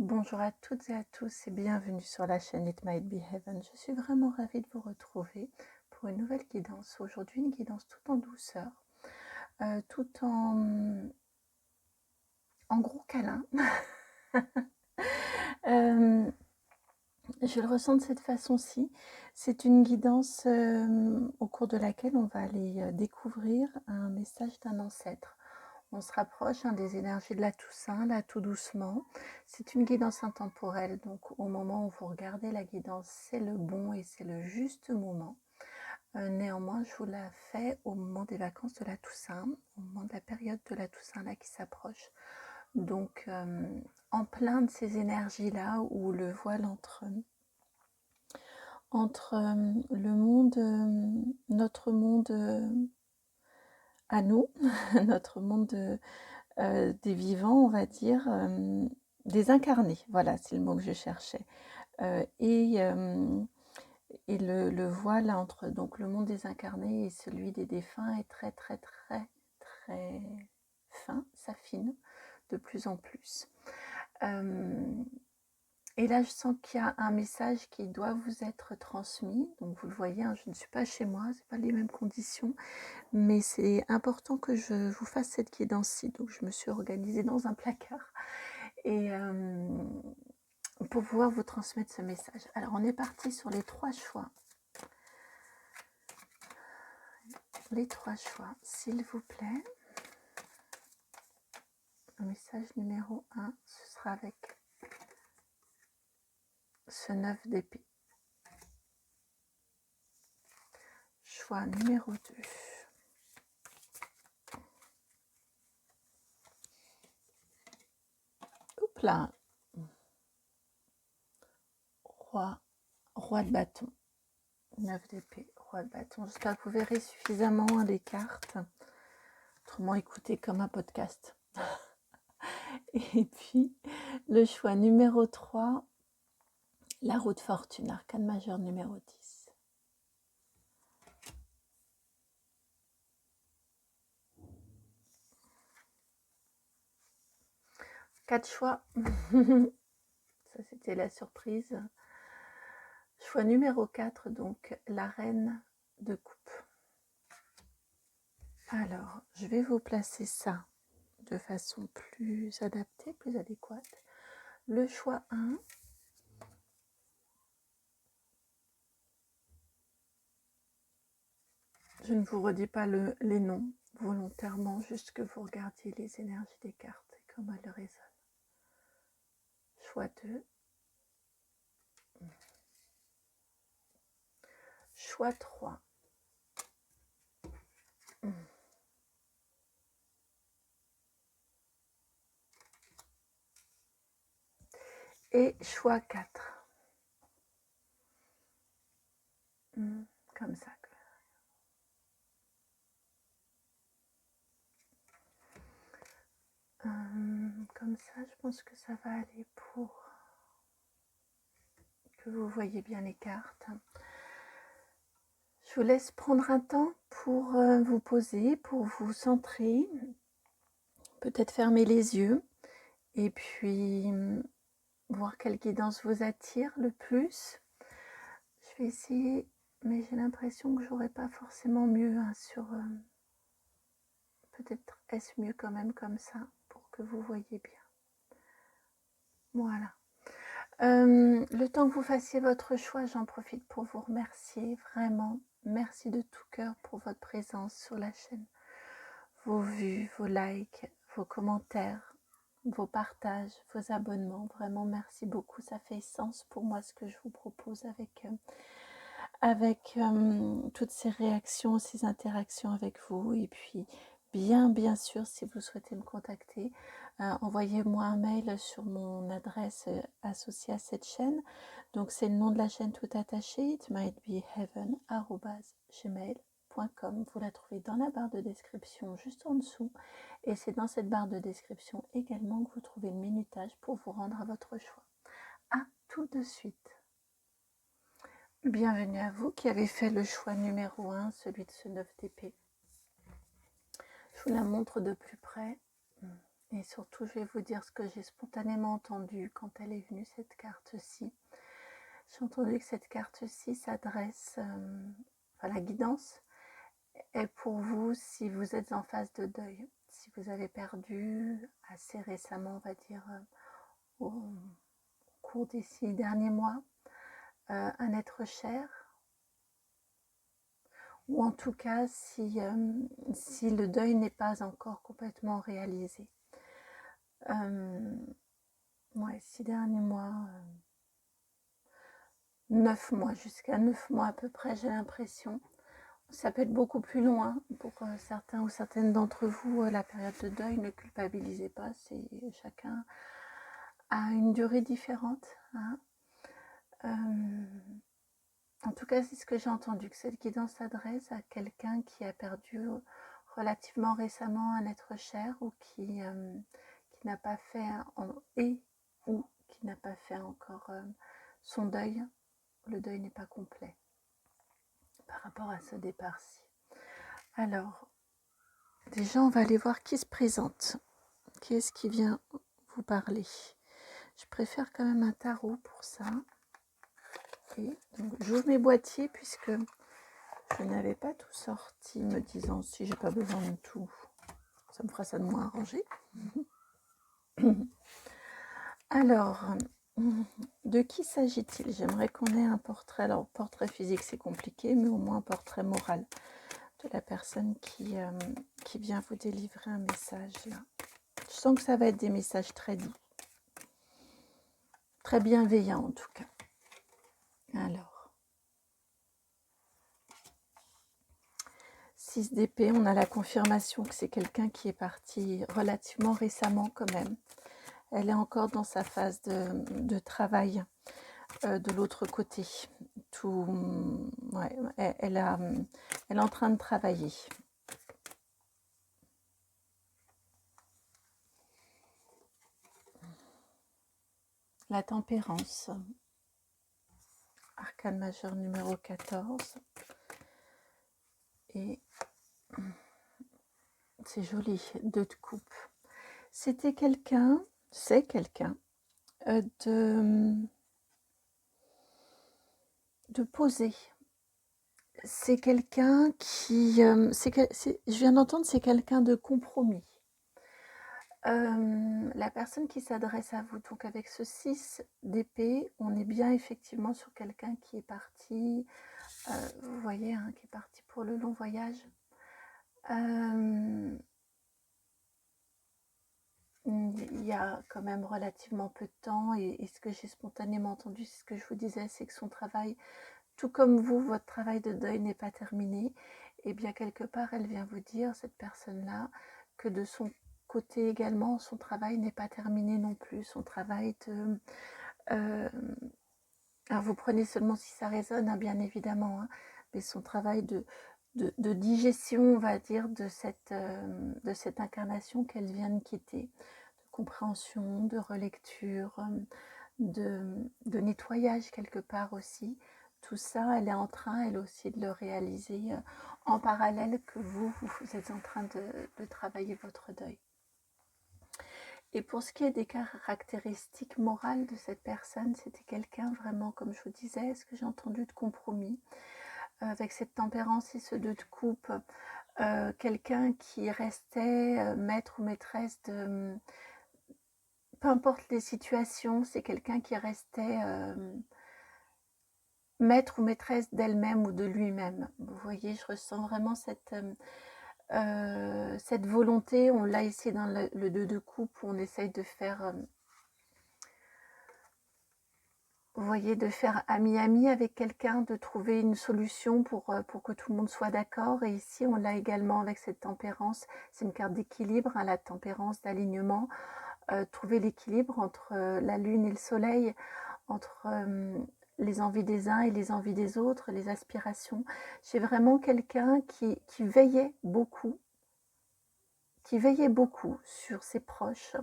Bonjour à toutes et à tous et bienvenue sur la chaîne It Might Be Heaven. Je suis vraiment ravie de vous retrouver pour une nouvelle guidance. Aujourd'hui, une guidance tout en douceur, tout en gros câlin. Je le ressens de cette façon-ci. C'est une guidance au cours de laquelle on va aller découvrir un message d'un ancêtre. On se rapproche des énergies de la Toussaint, là tout doucement. C'est une guidance intemporelle, donc au moment où vous regardez la guidance, c'est le bon et c'est le juste moment. Néanmoins, je vous la fais au moment des vacances de la Toussaint, au moment de la période de la Toussaint là qui s'approche. Donc en plein de ces énergies-là où le voile entre le monde, notre monde à nous, notre monde des vivants, on va dire, des incarnés, voilà, c'est le mot que je cherchais. Et le voile entre donc le monde des incarnés et celui des défunts est très très très très fin, s'affine de plus en plus. Et là, je sens qu'il y a un message qui doit vous être transmis. Donc, vous le voyez, je ne suis pas chez moi, c'est pas les mêmes conditions, mais c'est important que je vous fasse cette guidance-ci. Donc, je me suis organisée dans un placard et pour pouvoir vous transmettre ce message. Alors, on est parti sur les 3 choix. Les 3 choix, s'il vous plaît. Le message numéro 1, ce sera avec ce 9 d'épée. Choix numéro 2. Oups là. Roi de bâton. 9 d'épée, roi de bâton. J'espère que vous verrez suffisamment les cartes. Autrement, écoutez comme un podcast. Et puis, le choix numéro 3, la roue de fortune, arcane majeur numéro 10. Quatre choix. Ça, c'était la surprise. Choix numéro 4, donc la reine de coupe. Alors, je vais vous placer ça de façon plus adaptée, plus adéquate. Le choix 1. Je ne vous redis pas les noms volontairement, juste que vous regardiez les énergies des cartes et comment elles résonnent. Choix 2. Choix 3. Et choix 4. Comme ça. Comme ça, je pense que ça va aller pour que vous voyez bien les cartes. Je vous laisse prendre un temps pour vous poser, pour vous centrer, peut-être fermer les yeux et puis voir quelle guidance vous attire le plus. Je vais essayer, mais j'ai l'impression que j'aurais pas forcément mieux sur... peut-être est-ce mieux quand même comme ça pour que vous voyez bien. Voilà. Le temps que vous fassiez votre choix, j'en profite pour vous remercier vraiment. Merci de tout cœur pour votre présence sur la chaîne. Vos vues, vos likes, vos commentaires, vos partages, vos abonnements. Vraiment, merci beaucoup. Ça fait sens pour moi ce que je vous propose avec toutes ces réactions, ces interactions avec vous. Et puis, bien sûr, si vous souhaitez me contacter, envoyez-moi un mail sur mon adresse associée à cette chaîne. Donc, c'est le nom de la chaîne tout attaché, itmightbeheaven@gmail.com. Vous la trouvez dans la barre de description juste en dessous. Et c'est dans cette barre de description également que vous trouvez le minutage pour vous rendre à votre choix. À tout de suite. Bienvenue à vous qui avez fait le choix numéro 1, celui de ce 9 d'épée. Je vous la montre de plus près. Et surtout, je vais vous dire ce que j'ai spontanément entendu quand elle est venue, cette carte-ci. J'ai entendu que cette carte-ci s'adresse, enfin la guidance est pour vous si vous êtes en phase de deuil, si vous avez perdu assez récemment, on va dire, au cours des 6 derniers mois, un être cher, ou en tout cas si le deuil n'est pas encore complètement réalisé. Ouais, 6 derniers mois, 9 mois, jusqu'à 9 mois à peu près, j'ai l'impression. Ça peut être beaucoup plus loin pour certains ou certaines d'entre vous. La période de deuil, ne culpabilisez pas, c'est chacun a une durée différente. Hein. En tout cas, c'est ce que j'ai entendu, que cette guidance s'adresse à quelqu'un qui a perdu relativement récemment un être cher ou qui n'a pas fait ou qui n'a pas fait encore son deuil. Le deuil n'est pas complet par rapport à ce départ-ci. Alors, déjà, on va aller voir qui se présente. Qui est-ce qui vient vous parler? Je préfère quand même un tarot pour ça. Et donc, j'ouvre mes boîtiers puisque je n'avais pas tout sorti, me disant si j'ai pas besoin de tout, ça me fera ça de moins arrangé. Alors, de qui s'agit-il? J'aimerais qu'on ait un portrait. Alors, portrait physique, c'est compliqué, mais au moins un portrait moral de la personne qui vient vous délivrer un message là. Je sens que ça va être des messages très doux, très bienveillants en tout cas. Alors, 6 d'épée, on a la confirmation que c'est quelqu'un qui est parti relativement récemment quand même. Elle est encore dans sa phase de travail de l'autre côté. Ouais, elle est en train de travailler. La tempérance. Arcane majeur numéro 14. Et c'est joli, 2 de coupe. C'est quelqu'un de posé. C'est quelqu'un qui... je viens d'entendre, c'est quelqu'un de compromis. La personne qui s'adresse à vous, donc avec ce 6 d'épée, on est bien effectivement sur quelqu'un qui est parti, vous voyez, hein, qui est parti pour le long voyage. Il y a quand même relativement peu de temps et ce que j'ai spontanément entendu, c'est ce que je vous disais, c'est que son travail, tout comme vous, votre travail de deuil n'est pas terminé. Et bien quelque part, elle vient vous dire, cette personne-là, que de son côté également, son travail n'est pas terminé non plus. Son travail de... alors vous prenez seulement si ça résonne, hein, bien évidemment, hein, mais son travail de digestion, on va dire, de cette incarnation qu'elle vient de quitter, de compréhension, de relecture, de nettoyage quelque part aussi. Tout ça, elle est en train, elle aussi, de le réaliser en parallèle que vous êtes en train de travailler votre deuil. Et pour ce qui est des caractéristiques morales de cette personne, c'était quelqu'un vraiment, comme je vous disais, ce que j'ai entendu, de compromis, avec cette tempérance et ce 2 de coupe, quelqu'un qui restait maître ou maîtresse de... peu importe les situations, c'est quelqu'un qui restait maître ou maîtresse d'elle-même ou de lui-même. Vous voyez, je ressens vraiment cette volonté. On l'a ici dans le 2 de coupe, où on essaye de faire... vous voyez, de faire ami-ami avec quelqu'un, de trouver une solution pour que tout le monde soit d'accord. Et ici, on l'a également avec cette tempérance. C'est une carte d'équilibre, hein, la tempérance, d'alignement. Trouver l'équilibre entre la lune et le soleil, entre les envies des uns et les envies des autres, les aspirations. J'ai vraiment quelqu'un qui veillait beaucoup, sur ses proches,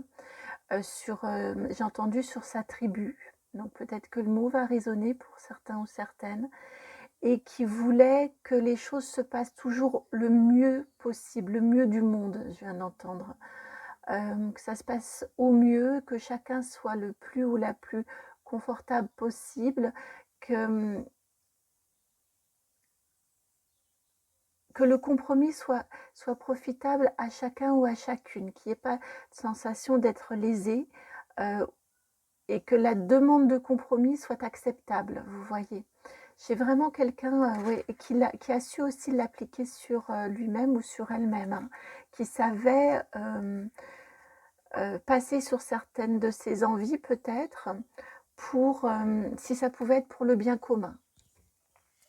j'ai entendu sur sa tribu. Donc peut-être que le mot va résonner pour certains ou certaines, et qui voulait que les choses se passent toujours le mieux possible, le mieux du monde, je viens d'entendre. que ça se passe au mieux, que chacun soit le plus ou la plus confortable possible, que le compromis soit profitable à chacun ou à chacune, qu'il n'y ait pas de sensation d'être lésé, et que la demande de compromis soit acceptable, vous voyez. J'ai vraiment quelqu'un qui a su aussi l'appliquer sur lui-même ou sur elle-même, hein, qui savait passer sur certaines de ses envies peut-être, pour si ça pouvait être pour le bien commun,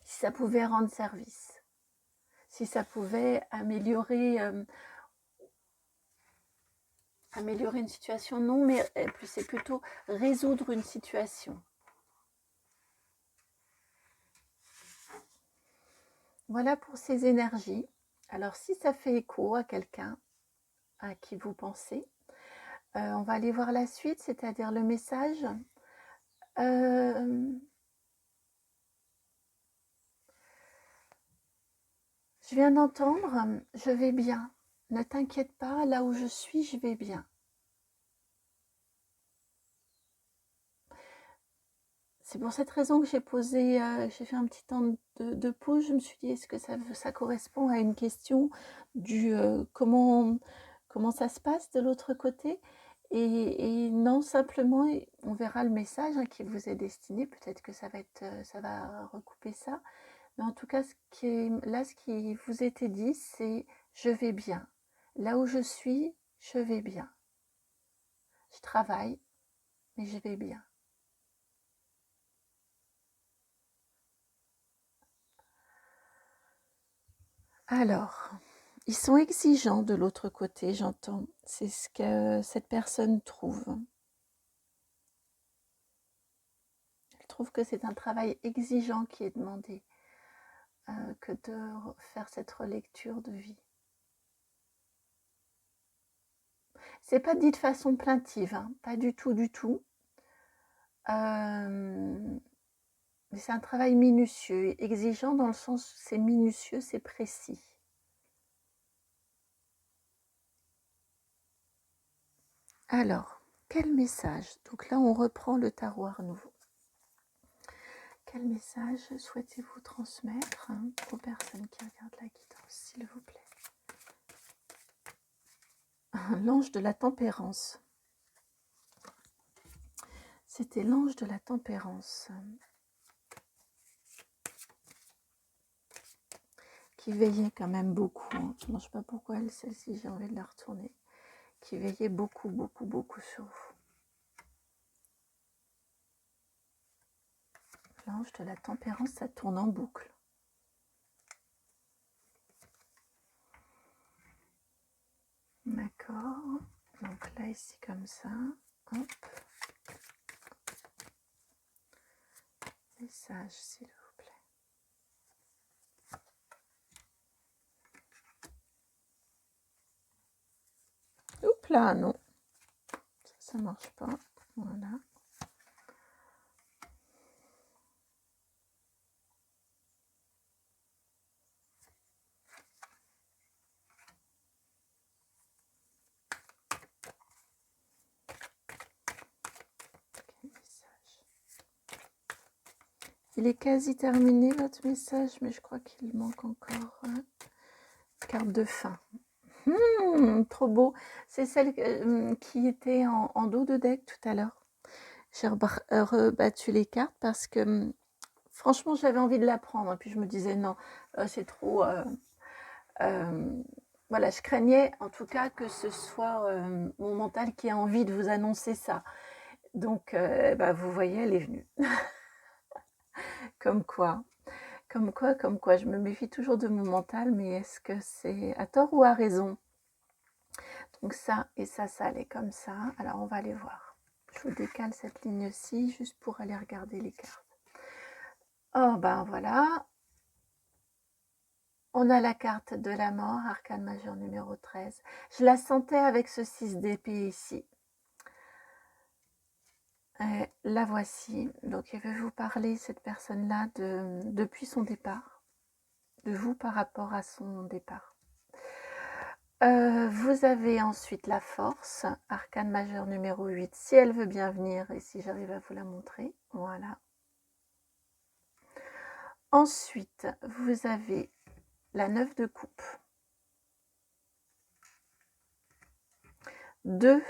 si ça pouvait rendre service, si ça pouvait améliorer une situation, non, mais c'est plutôt résoudre une situation. Voilà pour ces énergies. Alors, si ça fait écho à quelqu'un à qui vous pensez, on va aller voir la suite, c'est-à-dire le message. Je viens d'entendre, je vais bien. Ne t'inquiète pas, là où je suis, je vais bien. C'est pour cette raison que j'ai fait un petit temps de pause. Je me suis dit, est-ce que ça correspond à une question du comment ça se passe de l'autre côté, et non, simplement, on verra le message qui vous est destiné. Peut-être que ça va recouper ça. Mais en tout cas, ce qui vous était dit, c'est « je vais bien ». Là où je suis, je vais bien. Je travaille, mais je vais bien. Alors, ils sont exigeants de l'autre côté, j'entends. C'est ce que cette personne trouve. Elle trouve que c'est un travail exigeant qui est demandé, que de faire cette relecture de vie. C'est pas dit de façon plaintive, hein, pas du tout, du tout. Mais c'est un travail minutieux, exigeant dans le sens où c'est minutieux, c'est précis. Alors, quel message? Donc là, on reprend le tarot à nouveau. Quel message souhaitez-vous transmettre aux personnes qui regardent la guidance, s'il vous plaît? L'ange de la tempérance. C'était l'ange de la tempérance qui veillait quand même beaucoup. Je ne sais pas pourquoi celle-ci, j'ai envie de la retourner. Qui veillait beaucoup, beaucoup, beaucoup sur vous. L'ange de la tempérance, ça tourne en boucle. D'accord. Donc là, ici, comme ça. Hop. Message, s'il vous plaît. Oups là, non. Ça marche pas. Voilà. Il est quasi terminé votre message, mais je crois qu'il manque encore carte de fin. Trop beau. C'est celle qui était en dos de deck tout à l'heure. J'ai rebattu les cartes parce que franchement, j'avais envie de la prendre. Et puis je me disais non, c'est trop... voilà, je craignais en tout cas que ce soit mon mental qui a envie de vous annoncer ça. Donc, vous voyez, elle est venue. Comme quoi, je me méfie toujours de mon mental, mais est-ce que c'est à tort ou à raison? Donc ça et ça allait comme ça. Alors, on va aller voir. Je vous décale cette ligne-ci juste pour aller regarder les cartes. Oh, ben voilà. On a la carte de la mort, arcane majeur numéro 13. Je la sentais avec ce 6 d'épée ici. La voici. Donc, elle veut vous parler, cette personne-là, depuis son départ. De vous par rapport à son départ. Vous avez ensuite la force, arcane majeur numéro 8, si elle veut bien venir et si j'arrive à vous la montrer. Voilà. Ensuite, vous avez la 9 de coupe. 2.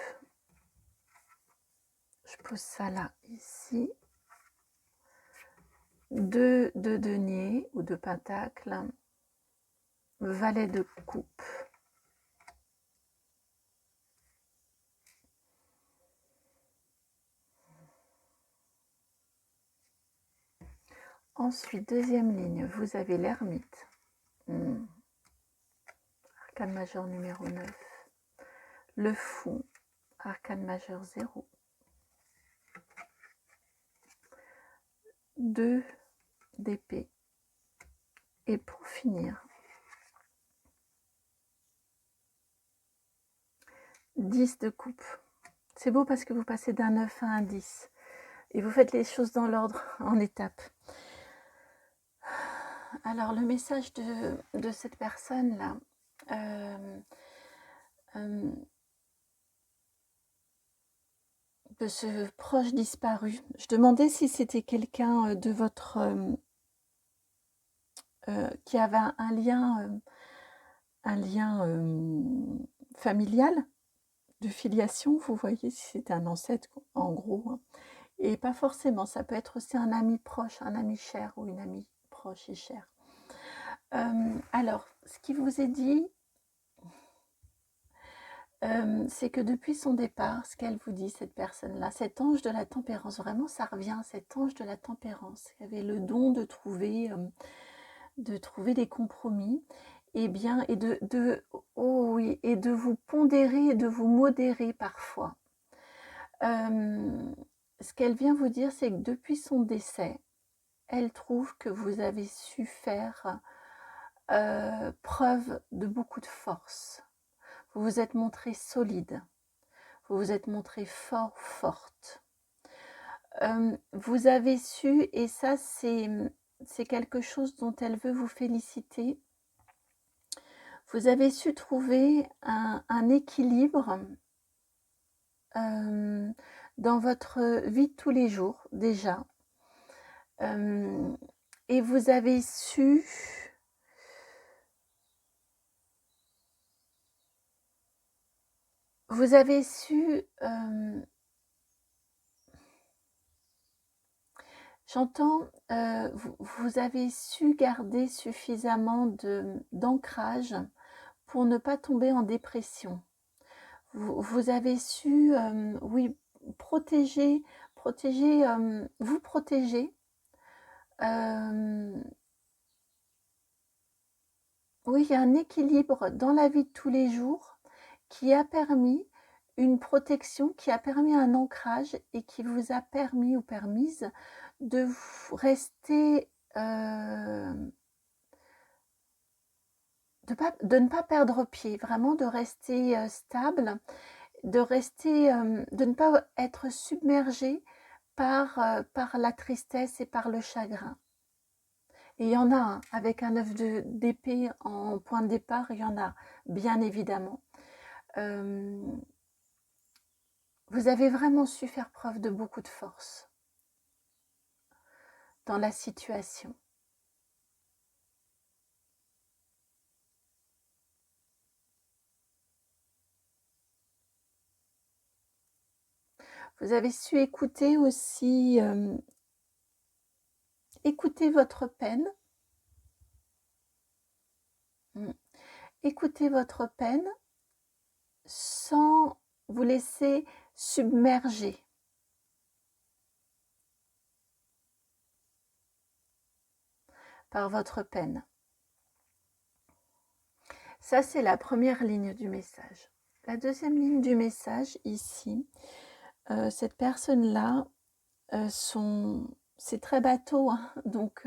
Je pose ça là, ici. 2 de denier ou de pentacle. Valet de coupe. Ensuite, deuxième ligne, vous avez l'ermite. Arcane majeur numéro 9. Le fou, arcane majeur 0. 2 d'épée. Et pour finir, 10 de coupe. C'est beau parce que vous passez d'un 9 à un 10. Et vous faites les choses dans l'ordre, en étapes. Alors, le message de cette personne-là, de ce proche disparu, je demandais si c'était quelqu'un de votre... qui avait un lien familial, de filiation, vous voyez, si c'était un ancêtre, en gros. Hein. Et pas forcément, ça peut être aussi un ami proche, un ami cher ou une amie proche et chère. Alors, ce qui vous est dit, c'est que depuis son départ, ce qu'elle vous dit, cette personne-là, cet ange de la tempérance, vraiment ça revient, cet ange de la tempérance, qui avait le don de trouver des compromis, et bien, oh oui, et de vous pondérer et de vous modérer parfois. Ce qu'elle vient vous dire, c'est que depuis son décès, elle trouve que vous avez su faire preuve de beaucoup de force. Vous vous êtes montré solide. Vous vous êtes montré forte. Vous avez su, et ça c'est quelque chose dont elle veut vous féliciter, vous avez su trouver un équilibre dans votre vie de tous les jours déjà. Et vous avez su j'entends, vous avez su garder suffisamment d'ancrage pour ne pas tomber en dépression. Vous avez su, oui, vous protéger. Oui, il y a un équilibre dans la vie de tous les jours qui a permis une protection, qui a permis un ancrage et qui vous a permis ou permise de rester, de ne pas perdre pied, vraiment de rester stable, de ne pas être submergé par la tristesse et par le chagrin. Et il y en a, hein, avec un 9 d'épée en point de départ, il y en a, bien évidemment. Vous avez vraiment su faire preuve de beaucoup de force dans la situation. Vous avez su écouter aussi, écouter votre peine. Écoutez votre peine sans vous laisser submerger. Par votre peine. Ça, c'est la première ligne du message. La deuxième ligne du message, ici, cette personne-là, c'est très bateau, hein, donc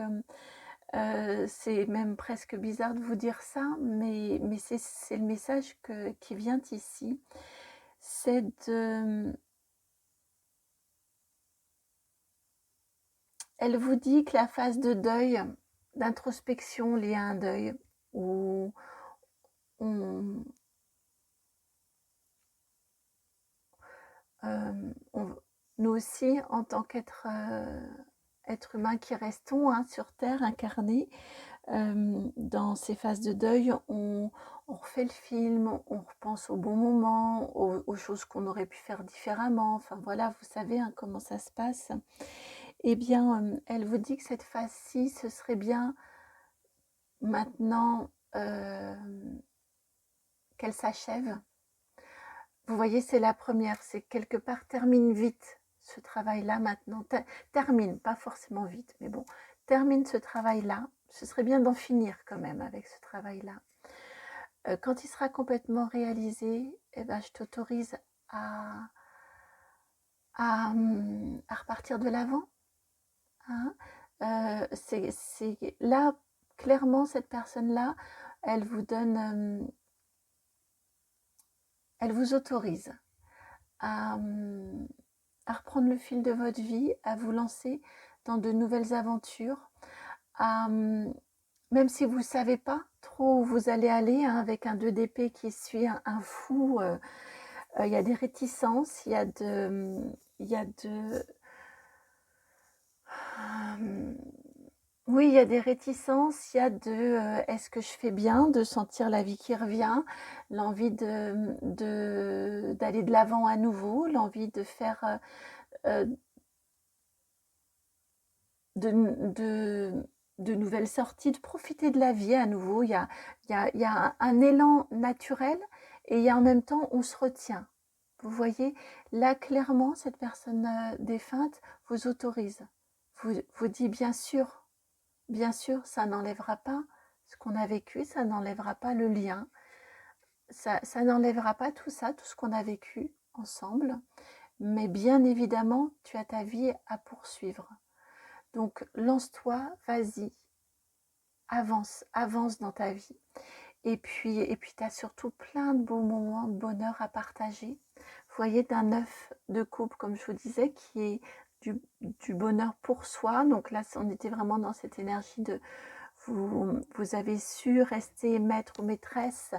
c'est même presque bizarre de vous dire ça, mais c'est le message qui vient ici. C'est elle vous dit que la phase de deuil, d'introspection liée à un deuil, où nous aussi, en tant qu'être humain qui restons sur Terre, incarnés, dans ces phases de deuil, on refait le film, on repense au bon moment, aux choses qu'on aurait pu faire différemment. Enfin voilà, vous savez comment ça se passe. Eh bien, elle vous dit que cette phase-ci, ce serait bien maintenant qu'elle s'achève. Vous voyez, c'est la première, c'est quelque part termine vite ce travail-là maintenant. Termine, pas forcément vite, mais bon, termine ce travail-là. Ce serait bien d'en finir quand même avec ce travail-là. Quand il sera complètement réalisé, eh ben, je t'autorise à repartir de l'avant. Hein. C'est là, clairement, cette personne-là, elle vous donne, elle vous autorise à reprendre le fil de votre vie, à vous lancer dans de nouvelles aventures, même si vous ne savez pas trop où vous allez aller, avec un 2 d'épée qui suit un fou, il y a des réticences, il y a oui, il y a des réticences, il y a est-ce que je fais bien, de sentir la vie qui revient, l'envie d'aller de l'avant à nouveau, l'envie de faire de nouvelles sorties, de profiter de la vie à nouveau. Il y a un élan naturel et il y a en même temps, on se retient. Vous voyez, là, clairement, cette personne défunte vous autorise, vous dit bien sûr, ça n'enlèvera pas ce qu'on a vécu, ça n'enlèvera pas le lien, ça n'enlèvera pas tout ça, tout ce qu'on a vécu ensemble, mais bien évidemment, tu as ta vie à poursuivre. Donc, lance-toi, vas-y, avance dans ta vie. Et puis tu as surtout plein de beaux moments de bonheur à partager. Vous voyez, d'un œuf de coupe, comme je vous disais, qui est du bonheur pour soi. Donc là, on était vraiment dans cette énergie de vous avez su rester maître ou maîtresse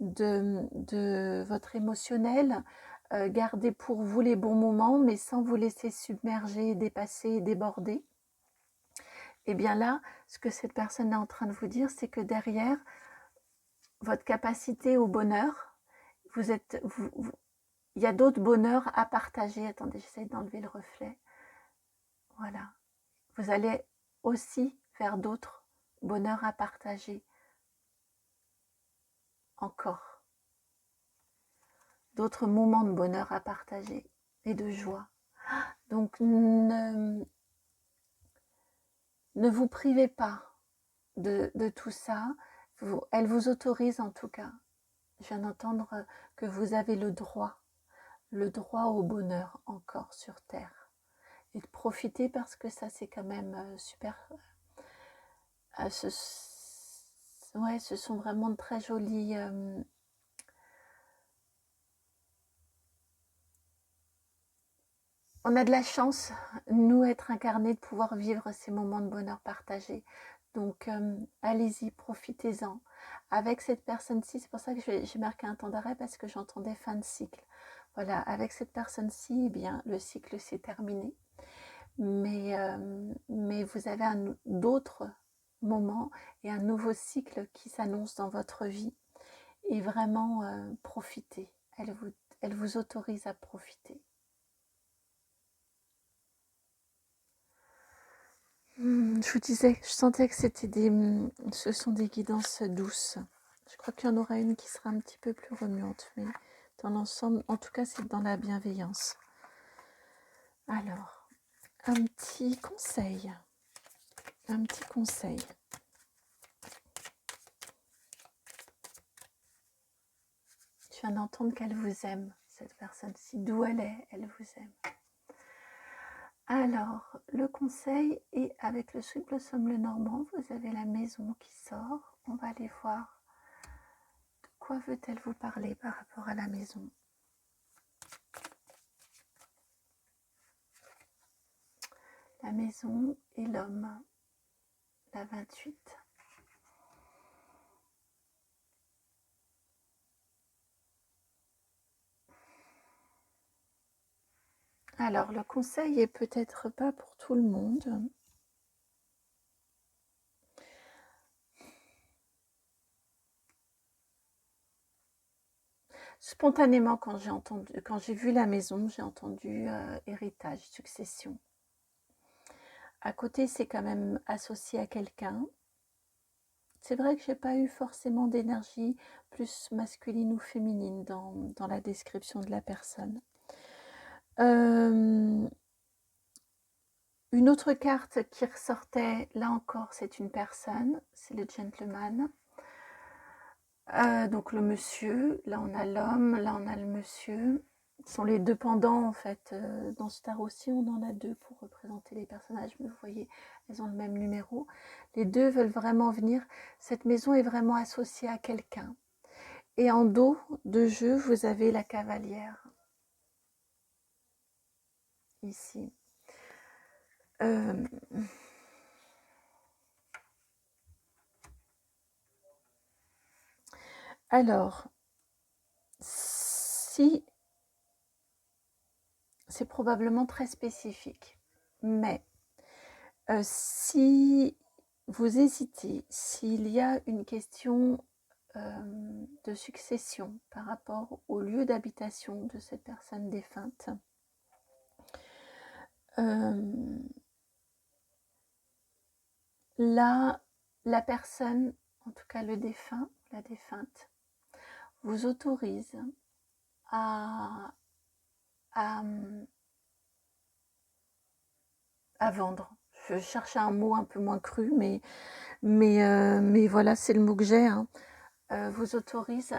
de votre émotionnel, garder pour vous les bons moments, mais sans vous laisser submerger, dépasser, déborder. Et bien là, ce que cette personne est en train de vous dire, c'est que derrière votre capacité au bonheur, il y a d'autres bonheurs à partager. Attendez, j'essaie d'enlever le reflet. Voilà. Vous allez aussi faire d'autres bonheurs à partager. Encore. D'autres moments de bonheur à partager et de joie. Donc, ne vous privez pas de tout ça. Elle vous autorise en tout cas. Je viens d'entendre que vous avez le droit au bonheur encore sur Terre. Et de profiter parce que ça, c'est quand même super. Ouais, ce sont vraiment de très jolis... On a de la chance, nous, être incarnés, de pouvoir vivre ces moments de bonheur partagés. Donc, allez-y, profitez-en. Avec cette personne-ci, c'est pour ça que j'ai marqué un temps d'arrêt, parce que j'entendais fin de cycle. Voilà, avec cette personne-ci, eh bien, le cycle s'est terminé. Mais vous avez d'autres moments et un nouveau cycle qui s'annonce dans votre vie. Et vraiment, profitez. Elle vous autorise à profiter. Je vous disais, je sentais que ce sont des guidances douces. Je crois qu'il y en aura une qui sera un petit peu plus remuante, mais dans l'ensemble, en tout cas, c'est dans la bienveillance. Alors, un petit conseil. Je viens d'entendre qu'elle vous aime, cette personne-ci. D'où elle est, elle vous aime. Alors, le conseil est avec le Sweet Blossom le Normand, vous avez la maison qui sort. On va aller voir de quoi veut-elle vous parler par rapport à la maison. La maison et l'homme, la 28. Alors, le conseil est peut-être pas pour tout le monde. Spontanément, quand j'ai vu la maison, j'ai entendu héritage, succession. À côté, c'est quand même associé à quelqu'un. C'est vrai que j'ai pas eu forcément d'énergie plus masculine ou féminine dans la description de la personne. Une autre carte qui ressortait, là encore, c'est une personne, c'est le gentleman. Donc le monsieur, là on a l'homme, là on a le monsieur. Ce sont les deux pendants en fait. Dans ce tarot aussi, on en a deux pour représenter les personnages, mais vous voyez, elles ont le même numéro. Les deux veulent vraiment venir. Cette maison est vraiment associée à quelqu'un. Et en dos de jeu, vous avez la cavalière. Ici. Alors, si c'est probablement très spécifique, mais si vous hésitez, s'il y a une question de succession par rapport au lieu d'habitation de cette personne défunte, là, la personne, en tout cas le défunt, la défunte, vous autorise à vendre. Je cherchais un mot un peu moins cru, mais voilà, c'est le mot que j'ai. Hein. Vous autorise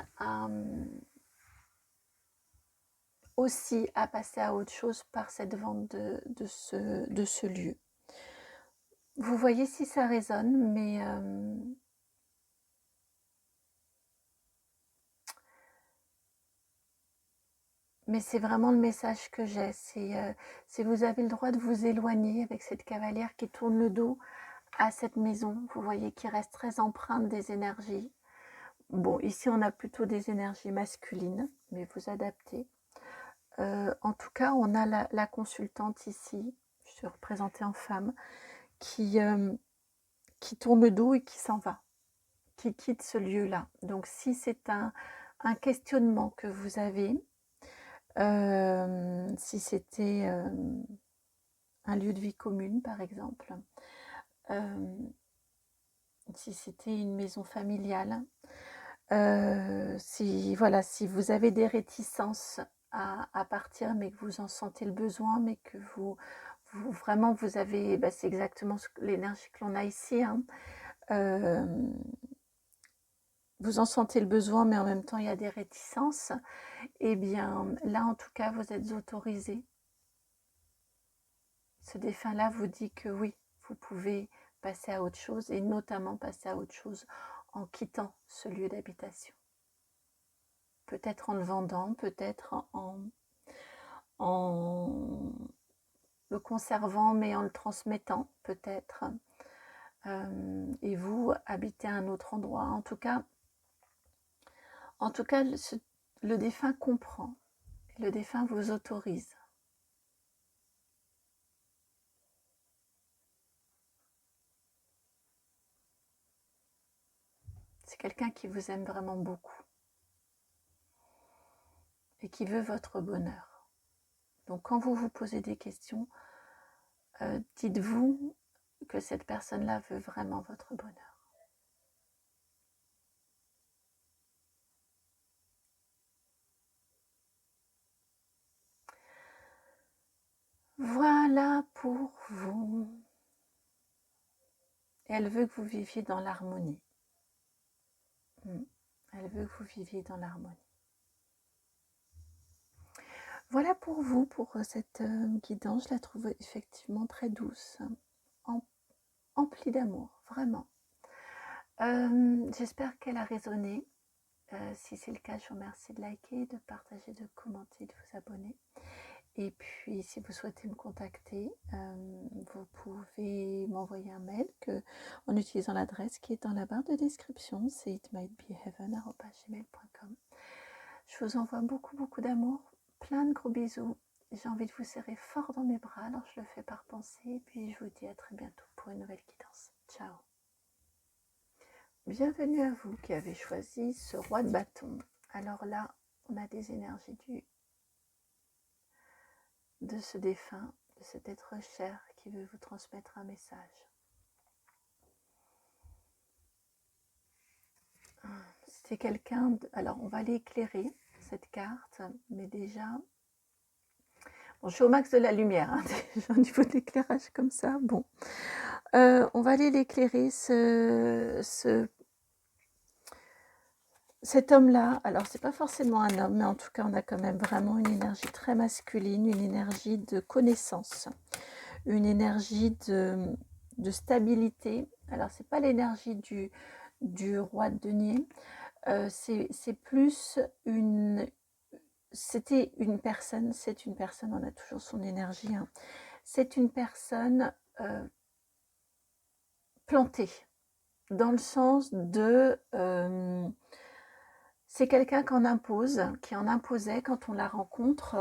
aussi à passer à autre chose par cette vente de ce lieu. Vous voyez si ça résonne, mais c'est vraiment le message que j'ai. C'est vous avez le droit de vous éloigner avec cette cavalière qui tourne le dos à cette maison. Vous voyez qui reste très empreinte des énergies. Bon, ici on a plutôt des énergies masculines, mais vous adaptez. En tout cas, on a la consultante ici, je suis représentée en femme, qui tourne le dos et qui s'en va, qui quitte ce lieu-là. Donc si c'est un questionnement que vous avez, si c'était un lieu de vie commune par exemple, si c'était une maison familiale, si vous avez des réticences à partir mais que vous en sentez le besoin, mais que vous vraiment vous avez, c'est exactement l'énergie que l'on a ici, hein. Vous en sentez le besoin mais en même temps il y a des réticences, et bien là en tout cas vous êtes autorisé. Ce défunt là vous dit que oui, vous pouvez passer à autre chose, et notamment passer à autre chose en quittant ce lieu d'habitation. Peut-être en le vendant, peut-être en le conservant mais en le transmettant peut-être, et vous habitez à un autre endroit. En tout cas le défunt comprend, le défunt vous autorise. C'est quelqu'un qui vous aime vraiment beaucoup et qui veut votre bonheur. Donc quand vous vous posez des questions, dites-vous que cette personne-là veut vraiment votre bonheur. Voilà pour vous. Et elle veut que vous viviez dans l'harmonie. Elle veut que vous viviez dans l'harmonie. Voilà pour vous, pour cette guidance. Je la trouve effectivement très douce, emplie d'amour, vraiment. J'espère qu'elle a résonné. Si c'est le cas, je vous remercie de liker, de partager, de commenter, de vous abonner. Et puis, si vous souhaitez me contacter, vous pouvez m'envoyer un mail en utilisant l'adresse qui est dans la barre de description, c'est itmightbeheaven@gmail.com. Je vous envoie beaucoup, beaucoup d'amour, plein de gros bisous, j'ai envie de vous serrer fort dans mes bras, alors je le fais par pensée, et puis je vous dis à très bientôt pour une nouvelle guidance. Ciao. Bienvenue à vous qui avez choisi ce roi de bâton. Alors là, on a des énergies de ce défunt, de cet être cher qui veut vous transmettre un message. C'est quelqu'un... Alors, on va l'éclairer, cette carte, mais déjà... Bon, je suis au max de la lumière, hein, déjà, au niveau de l'éclairage comme ça. Bon, on va aller l'éclairer, cet homme-là. Alors, c'est pas forcément un homme, mais en tout cas, on a quand même vraiment une énergie très masculine, une énergie de connaissance, une énergie de stabilité. Alors, c'est pas l'énergie du roi de denier, c'est plus une... C'était une personne, c'est une personne, on a toujours son énergie, hein. C'est une personne plantée, dans le sens de... c'est quelqu'un qui en imposait quand on la rencontre.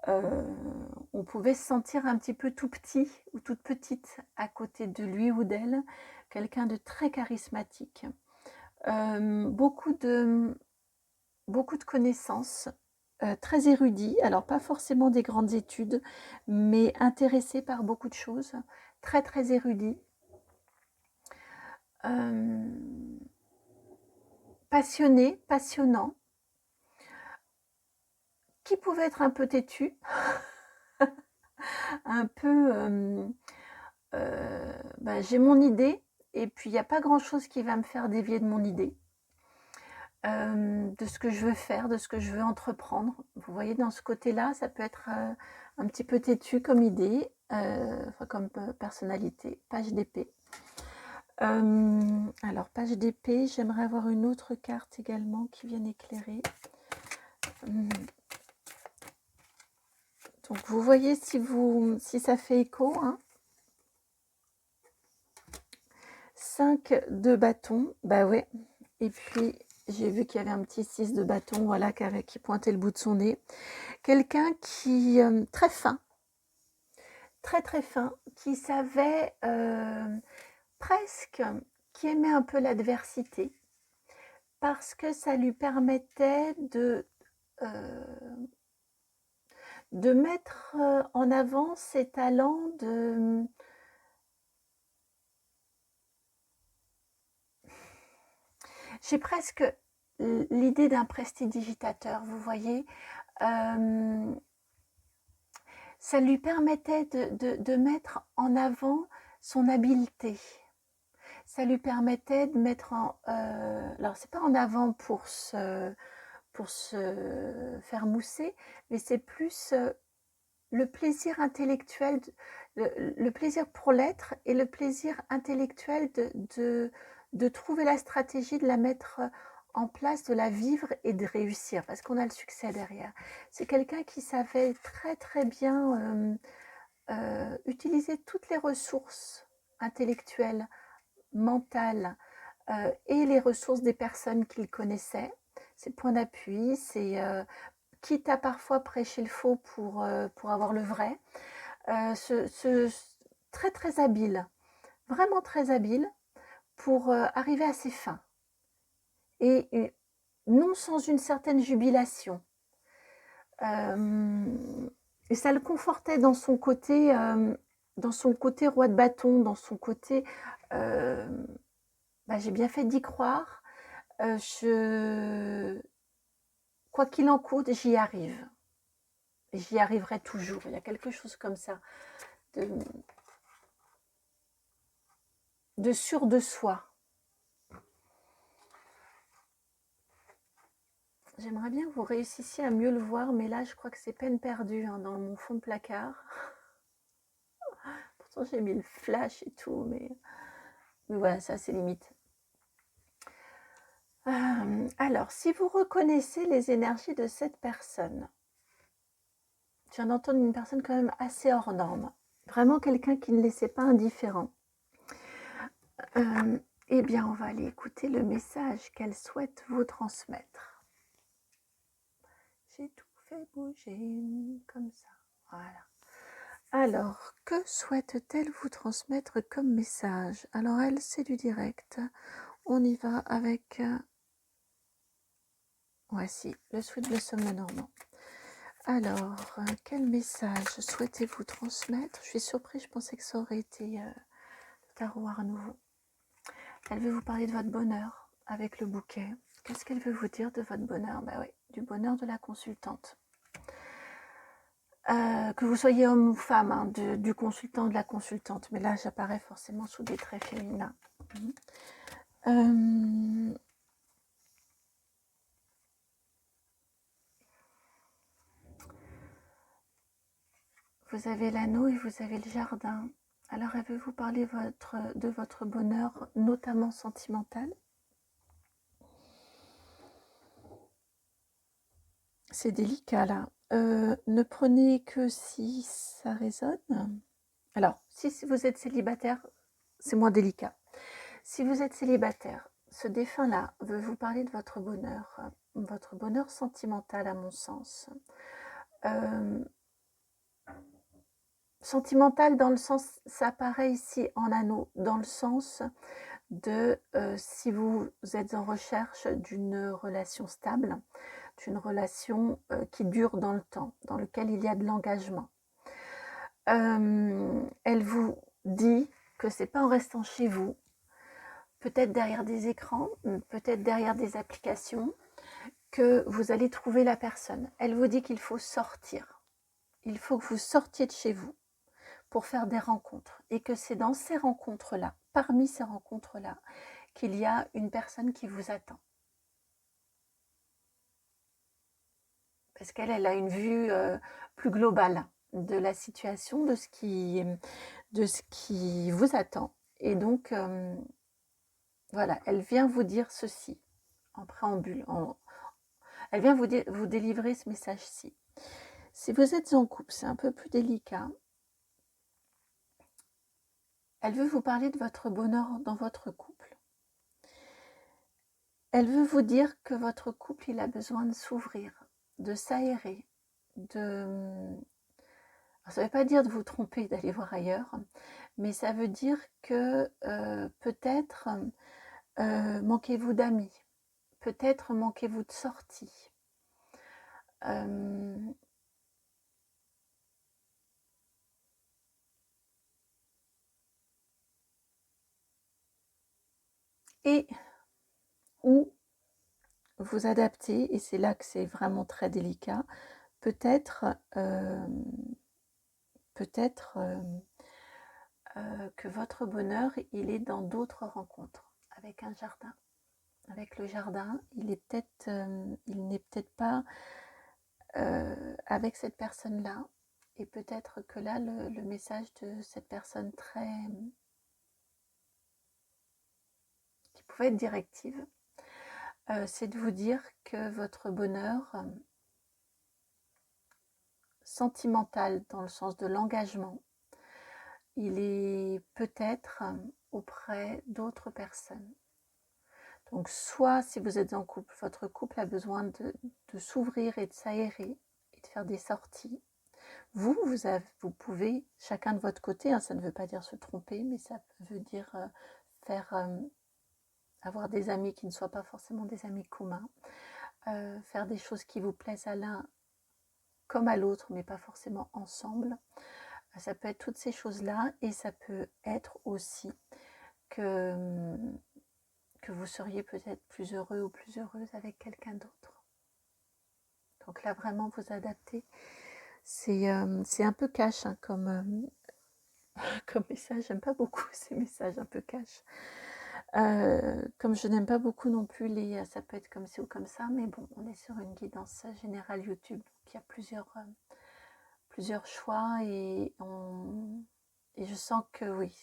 On pouvait se sentir un petit peu tout petit ou toute petite à côté de lui ou d'elle. Quelqu'un de très charismatique. Beaucoup de connaissances, très érudit, alors pas forcément des grandes études, mais intéressé par beaucoup de choses, très très érudit, passionné, passionnant, qui pouvait être un peu têtu, un peu j'ai mon idée et puis il n'y a pas grand chose qui va me faire dévier de mon idée. De ce que je veux faire, de ce que je veux entreprendre. Vous voyez, dans ce côté-là, ça peut être un petit peu têtu comme idée, comme personnalité. Page d'épée. Alors, page d'épée, j'aimerais avoir une autre carte également qui vienne éclairer. Donc, vous voyez si ça fait écho. Hein. 5 de bâton, bah ouais. Et puis, j'ai vu qu'il y avait un petit 6 de bâton, voilà, qui pointait le bout de son nez. Quelqu'un qui très fin, très très fin, qui savait presque, qui aimait un peu l'adversité, parce que ça lui permettait de mettre en avant ses talents de... J'ai presque l'idée d'un prestidigitateur, vous voyez. Ça lui permettait de mettre en avant son habileté. Ça lui permettait de mettre en... alors, c'est pas en avant pour se faire mousser, mais c'est plus le plaisir intellectuel, le plaisir pour l'être et le plaisir intellectuel de trouver la stratégie, de la mettre en place, de la vivre et de réussir, parce qu'on a le succès derrière. C'est quelqu'un qui savait très très bien utiliser toutes les ressources intellectuelles, mentales et les ressources des personnes qu'il connaissait, ses points d'appui, quitte à parfois prêcher le faux pour avoir le vrai, très très habile, vraiment très habile pour arriver à ses fins. Et non sans une certaine jubilation. Et ça le confortait dans son côté roi de bâton, dans son côté j'ai bien fait d'y croire, quoi qu'il en coûte, j'y arrive. J'y arriverai toujours. Il y a quelque chose comme ça, de sûr de soi. J'aimerais bien que vous réussissiez à mieux le voir, mais là, je crois que c'est peine perdue hein, dans mon fond de placard. Pourtant, j'ai mis le flash et tout, mais voilà, ça, c'est limite. Alors, si vous reconnaissez les énergies de cette personne, je viens d'entendre une personne quand même assez hors norme, vraiment quelqu'un qui ne laissait pas indifférent. Eh bien, on va aller écouter le message qu'elle souhaite vous transmettre. J'ai tout fait bouger comme ça. Voilà. Alors, que souhaite-t-elle vous transmettre comme message? Alors, elle, c'est du direct. On y va avec... voici, le Sweet Blossom Lenormand. Alors, quel message souhaitez-vous transmettre? Je suis surprise, je pensais que ça aurait été le tarot à nouveau. Elle veut vous parler de votre bonheur avec le bouquet. Qu'est-ce qu'elle veut vous dire de votre bonheur? Ben oui, du bonheur de la consultante. Que vous soyez homme ou femme, hein, du consultant, de la consultante. Mais là, j'apparais forcément sous des traits féminins. Vous avez l'anneau et vous avez le jardin. Alors, elle veut vous parler de votre bonheur, notamment sentimental. C'est délicat, là. Ne prenez que si ça résonne. Alors, si vous êtes célibataire, c'est moins délicat. Si vous êtes célibataire, ce défunt-là veut vous parler de votre bonheur sentimental à mon sens. Sentimental dans le sens, ça apparaît ici en anneau, dans le sens de si vous êtes en recherche d'une relation stable, d'une relation qui dure dans le temps, dans lequel il y a de l'engagement. Elle vous dit que c'est pas en restant chez vous, peut-être derrière des écrans, peut-être derrière des applications, que vous allez trouver la personne. Elle vous dit qu'il faut sortir. Il faut que vous sortiez de chez vous pour faire des rencontres. Et que c'est dans ces rencontres-là, parmi ces rencontres-là, qu'il y a une personne qui vous attend. Parce qu'elle a une vue plus globale de la situation, de ce qui vous attend. Et donc, voilà, elle vient vous dire ceci, en préambule. Elle vient vous délivrer ce message-ci. Si vous êtes en couple, c'est un peu plus délicat. Elle veut vous parler de votre bonheur dans votre couple. Elle veut vous dire que votre couple, il a besoin de s'ouvrir, de s'aérer, de... Ça ne veut pas dire de vous tromper, d'aller voir ailleurs, mais ça veut dire que peut-être manquez-vous d'amis, peut-être manquez-vous de sorties. Et ou vous adapter, et c'est là que c'est vraiment très délicat, peut-être que votre bonheur, il est dans d'autres rencontres, avec un jardin. Avec le jardin, il n'est peut-être pas avec cette personne-là. Et peut-être que là, le message de cette personne qui pouvait être directive, c'est de vous dire que votre bonheur sentimental, dans le sens de l'engagement, il est peut-être auprès d'autres personnes. Donc soit si vous êtes en couple, votre couple a besoin de s'ouvrir et de s'aérer et de faire des sorties. Vous pouvez, chacun de votre côté, ça ne veut pas dire se tromper, mais ça veut dire avoir des amis qui ne soient pas forcément des amis communs, faire des choses qui vous plaisent à l'un comme à l'autre, mais pas forcément ensemble. Ça peut être toutes ces choses-là, et ça peut être aussi que vous seriez peut-être plus heureux ou plus heureuse avec quelqu'un d'autre. Donc là, vraiment, vous adaptez. C'est un peu cash hein, comme message. J'aime pas beaucoup ces messages un peu cash. Comme je n'aime pas beaucoup non plus ça peut être comme ci ou comme ça, mais bon, on est sur une guidance générale YouTube, donc il y a plusieurs choix, et je sens que oui,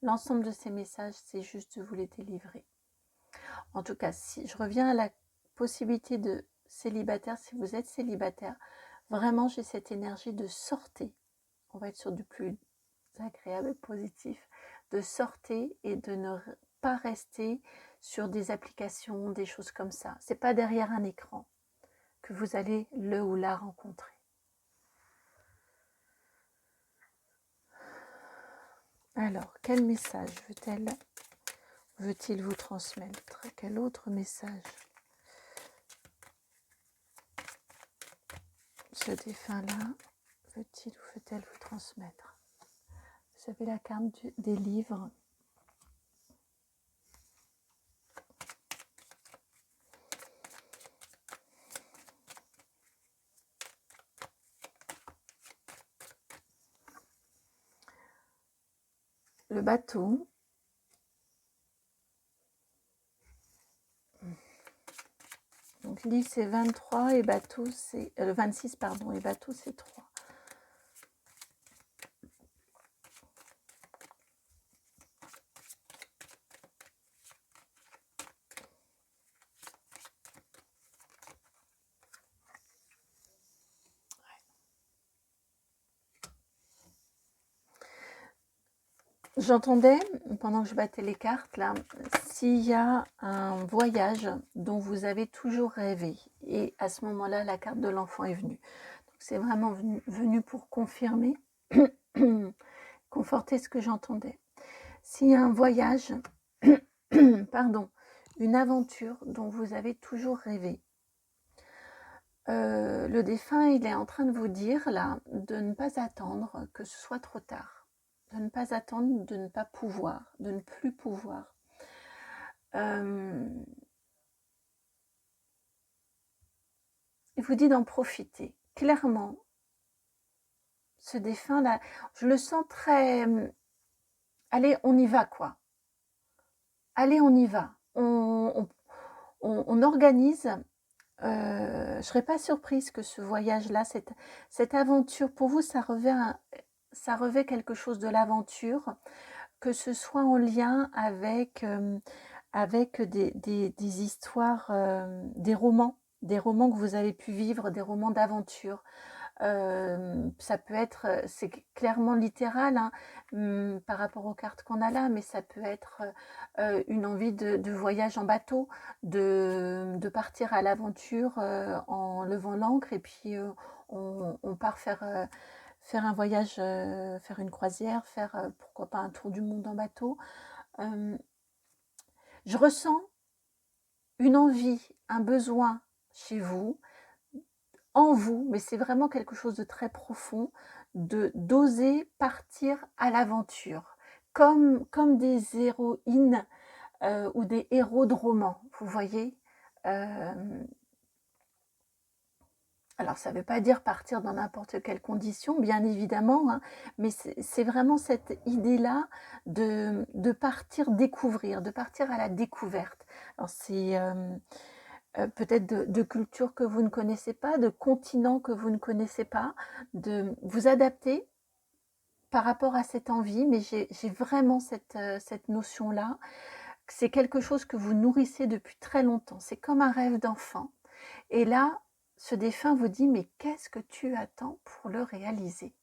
l'ensemble de ces messages, c'est juste de vous les délivrer. En tout cas, si je reviens à la possibilité de célibataire, si vous êtes célibataire, vraiment j'ai cette énergie de sortir. On va être sur du plus agréable et positif, de sortir et de ne pas rester sur des applications, des choses comme ça. C'est pas derrière un écran. que vous allez le ou la rencontrer. Alors, quel message veut-il vous transmettre? Quel autre message ce défunt-là veut-il ou veut-elle vous transmettre? Vous avez la carte des livres. Le bateau. Donc livre c'est 23 et bateau c'est 26 pardon, et bateau c'est 3. J'entendais, pendant que je battais les cartes, là, s'il y a un voyage dont vous avez toujours rêvé. Et à ce moment-là, la carte de l'enfant est venue. C'est vraiment venu pour confirmer, conforter ce que j'entendais. S'il y a un voyage, pardon, une aventure dont vous avez toujours rêvé, le défunt, il est en train de vous dire, là, de ne pas attendre que ce soit trop tard. De ne pas attendre, de ne pas pouvoir, de ne plus pouvoir. Il vous dit d'en profiter. Clairement, ce défunt-là, je le sens très... allez, on y va, quoi. Allez, on y va. On organise. Je ne serais pas surprise que ce voyage-là, cette aventure, pour vous, ça revêt quelque chose de l'aventure, que ce soit en lien avec des histoires, des romans que vous avez pu vivre, des romans d'aventure. Ça peut être, c'est clairement littéral hein, par rapport aux cartes qu'on a là, mais ça peut être une envie de voyage en bateau, de partir à l'aventure en levant l'ancre et puis on part faire un voyage, faire une croisière, faire pourquoi pas un tour du monde en bateau. Je ressens une envie, un besoin chez vous, en vous, mais c'est vraiment quelque chose de très profond, d'oser partir à l'aventure, comme des héroïnes ou des héros de romans, vous voyez. Alors ça ne veut pas dire partir dans n'importe quelle condition, bien évidemment, hein, mais c'est vraiment cette idée-là de partir découvrir, de partir à la découverte. Alors c'est... peut-être de cultures que vous ne connaissez pas, de continents que vous ne connaissez pas, de vous adapter par rapport à cette envie, mais j'ai vraiment cette notion-là. C'est quelque chose que vous nourrissez depuis très longtemps. C'est comme un rêve d'enfant. Et là, ce défunt vous dit, mais qu'est-ce que tu attends pour le réaliser?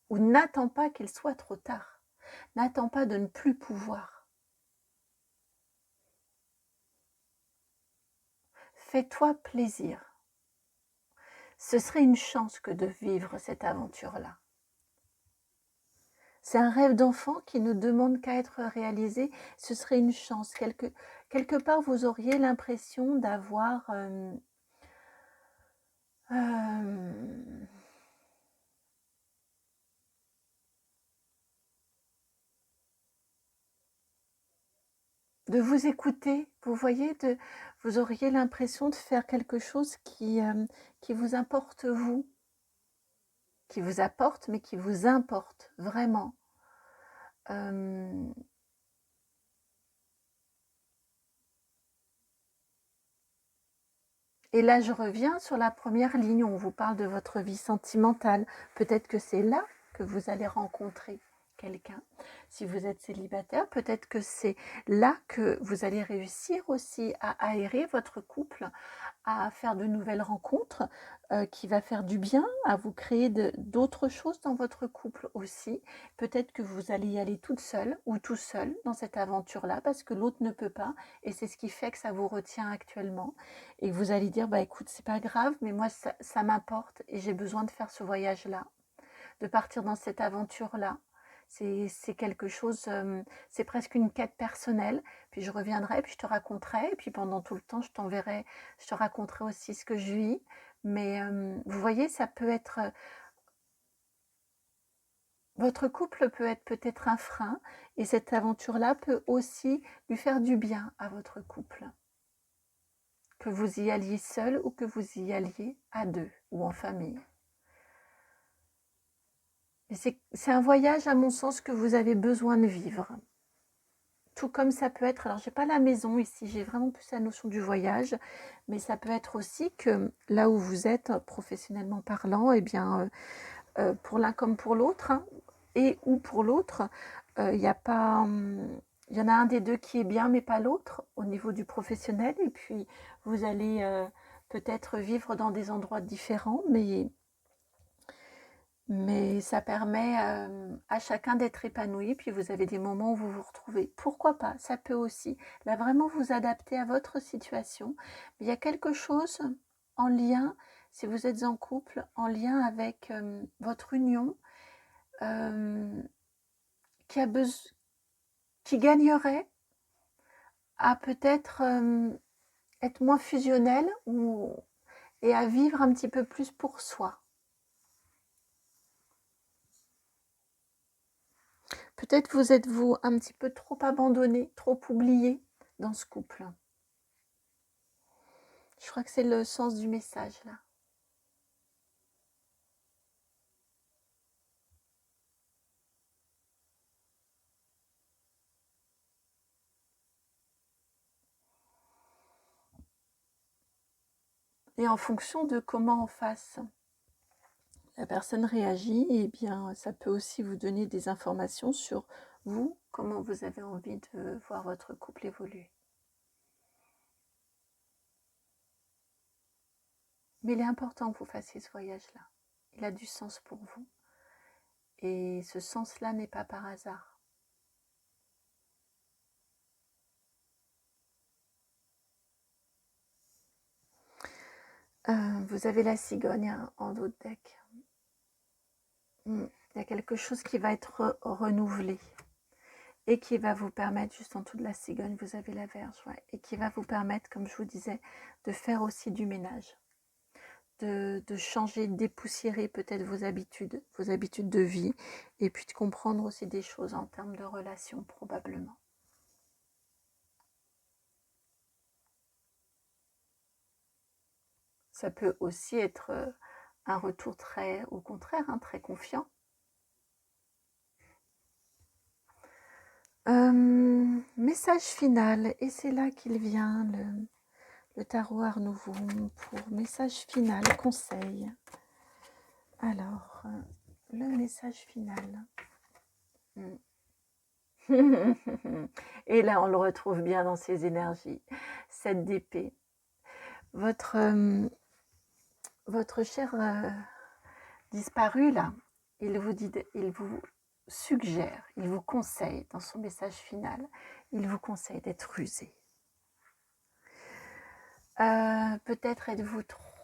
Ou n'attends pas qu'il soit trop tard. N'attends pas de ne plus pouvoir. Fais-toi plaisir. Ce serait une chance que de vivre cette aventure-là. C'est un rêve d'enfant qui ne demande qu'à être réalisé. Ce serait une chance. Quelque part, vous auriez l'impression d'avoir... de vous écouter, vous voyez, vous auriez l'impression de faire quelque chose qui vous importe vous, qui vous apporte, mais qui vous importe vraiment. Et là, je reviens sur la première ligne où on vous parle de votre vie sentimentale. Peut-être que c'est là que vous allez rencontrer quelqu'un. Si vous êtes célibataire, peut-être que c'est là que vous allez réussir aussi à aérer votre couple, à faire de nouvelles rencontres, qui va faire du bien, à vous créer d'autres choses dans votre couple aussi. Peut-être que vous allez y aller toute seule ou tout seul dans cette aventure-là parce que l'autre ne peut pas et c'est ce qui fait que ça vous retient actuellement. Et vous allez dire, bah écoute, c'est pas grave, mais moi ça m'importe et j'ai besoin de faire ce voyage-là, de partir dans cette aventure-là. C'est quelque chose, c'est presque une quête personnelle. Puis je reviendrai, puis je te raconterai, et puis pendant tout le temps, je t'enverrai, je te raconterai aussi ce que je vis. Mais vous voyez, ça peut être, votre couple peut être peut-être un frein, et cette aventure-là peut aussi lui faire du bien à votre couple. Que vous y alliez seul ou que vous y alliez à deux ou en famille. C'est un voyage, à mon sens, que vous avez besoin de vivre. Tout comme ça peut être, alors j'ai pas la maison ici, j'ai vraiment plus la notion du voyage, mais ça peut être aussi que là où vous êtes, professionnellement parlant, eh bien, pour l'un comme pour l'autre, hein, et ou pour l'autre, il y a pas, il y en a un des deux qui est bien, mais pas l'autre, au niveau du professionnel, et puis vous allez peut-être vivre dans des endroits différents, mais ça permet à chacun d'être épanoui, puis vous avez des moments où vous vous retrouvez. Pourquoi pas? Ça peut aussi. Là, vraiment vous adapter à votre situation. Mais il y a quelque chose en lien, si vous êtes en couple, en lien avec votre union, qui gagnerait à peut-être être moins fusionnel et à vivre un petit peu plus pour soi. Peut-être vous êtes-vous un petit peu trop abandonné, trop oublié dans ce couple. Je crois que c'est le sens du message là. Et en fonction de comment en face la personne réagit, eh bien, ça peut aussi vous donner des informations sur vous, comment vous avez envie de voir votre couple évoluer. Mais il est important que vous fassiez ce voyage-là. Il a du sens pour vous. Et ce sens-là n'est pas par hasard. Vous avez la cigogne en dos de deck. Il y a quelque chose qui va être renouvelé et qui va vous permettre, juste en dessous de la cigogne, vous avez la verge, ouais, et qui va vous permettre, comme je vous disais, de faire aussi du ménage, de changer, de dépoussiérer peut-être vos habitudes de vie, et puis de comprendre aussi des choses en termes de relations, probablement. Ça peut aussi être un retour très, au contraire, hein, très confiant. Message final, et c'est là qu'il vient, le tarot Art Nouveau, pour message final, conseil. Alors, le message final. Et là, on le retrouve bien dans ses énergies. Cette d'épée. Votre cher disparu, là, il vous suggère, il vous conseille, dans son message final, il vous conseille d'être rusé. Peut-être êtes-vous trop...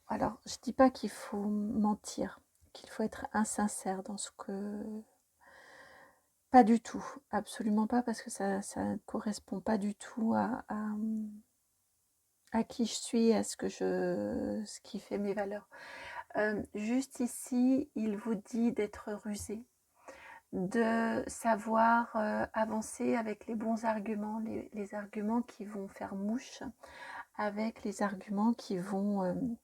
Alors, je ne dis pas qu'il faut mentir, qu'il faut être insincère dans ce que... Pas du tout, absolument pas, parce que ça ne correspond pas du tout à qui je suis, à ce qui fait mes valeurs. Juste ici, il vous dit d'être rusé, de savoir avancer avec les bons arguments, les arguments qui vont faire mouche, avec les arguments qui vont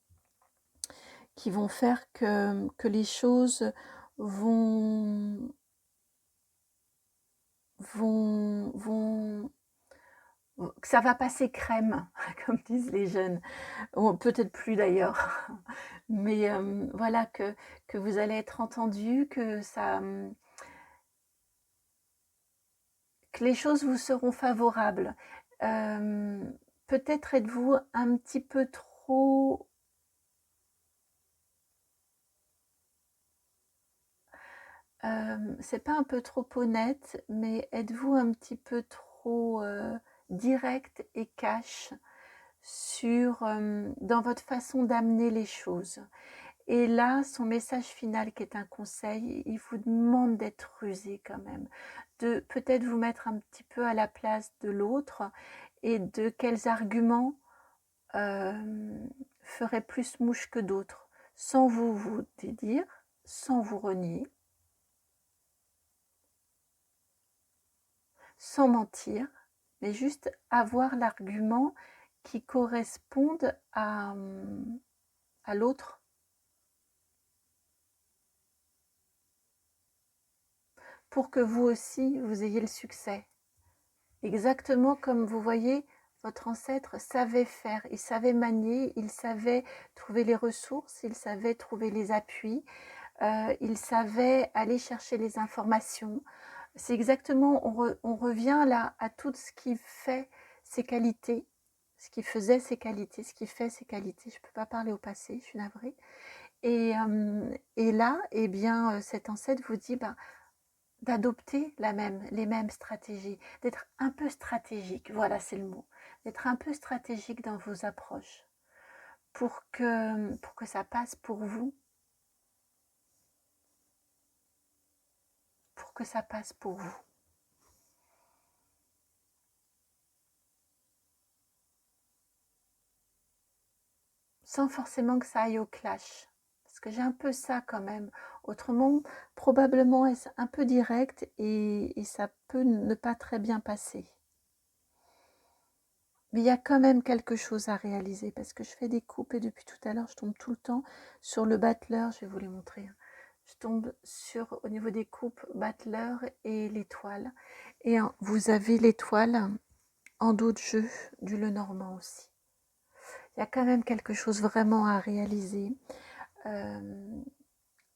faire que les choses vont que ça va passer crème, comme disent les jeunes, peut-être plus d'ailleurs, mais voilà, que vous allez être entendu, que ça que les choses vous seront favorables. Peut-être êtes-vous un petit peu trop... c'est pas un peu trop honnête, mais êtes-vous un petit peu trop direct et cash sur, dans votre façon d'amener les choses. Et là, son message final, qui est un conseil, il vous demande d'être rusé quand même, de peut-être vous mettre un petit peu à la place de l'autre et de quels arguments feraient plus mouche que d'autres, sans vous dédire, sans vous renier, sans mentir, mais juste avoir l'argument qui corresponde à l'autre, pour que vous aussi, vous ayez le succès. Exactement comme vous voyez, votre ancêtre savait faire, il savait manier, il savait trouver les ressources, il savait trouver les appuis, il savait aller chercher les informations. C'est exactement, on revient là à tout ce qui fait ses qualités, ce qui faisait ses qualités, ce qui fait ses qualités. Je ne peux pas parler au passé, je suis navrée. Et là, eh bien, cet ancêtre vous dit, d'adopter les mêmes stratégies, d'être un peu stratégique, voilà c'est le mot, d'être un peu stratégique dans vos approches pour que ça passe pour vous, pour que ça passe pour vous. Sans forcément que ça aille au clash, parce que j'ai un peu ça quand même. Autrement, probablement est-ce un peu direct et ça peut ne pas très bien passer. Mais il y a quand même quelque chose à réaliser parce que je fais des coupes et depuis tout à l'heure, je tombe tout le temps sur le battleur. Je vais vous les montrer. Je tombe sur, au niveau des coupes, battleur et l'étoile. Et vous avez l'étoile en dos de jeu du Lenormand aussi. Il y a quand même quelque chose vraiment à réaliser.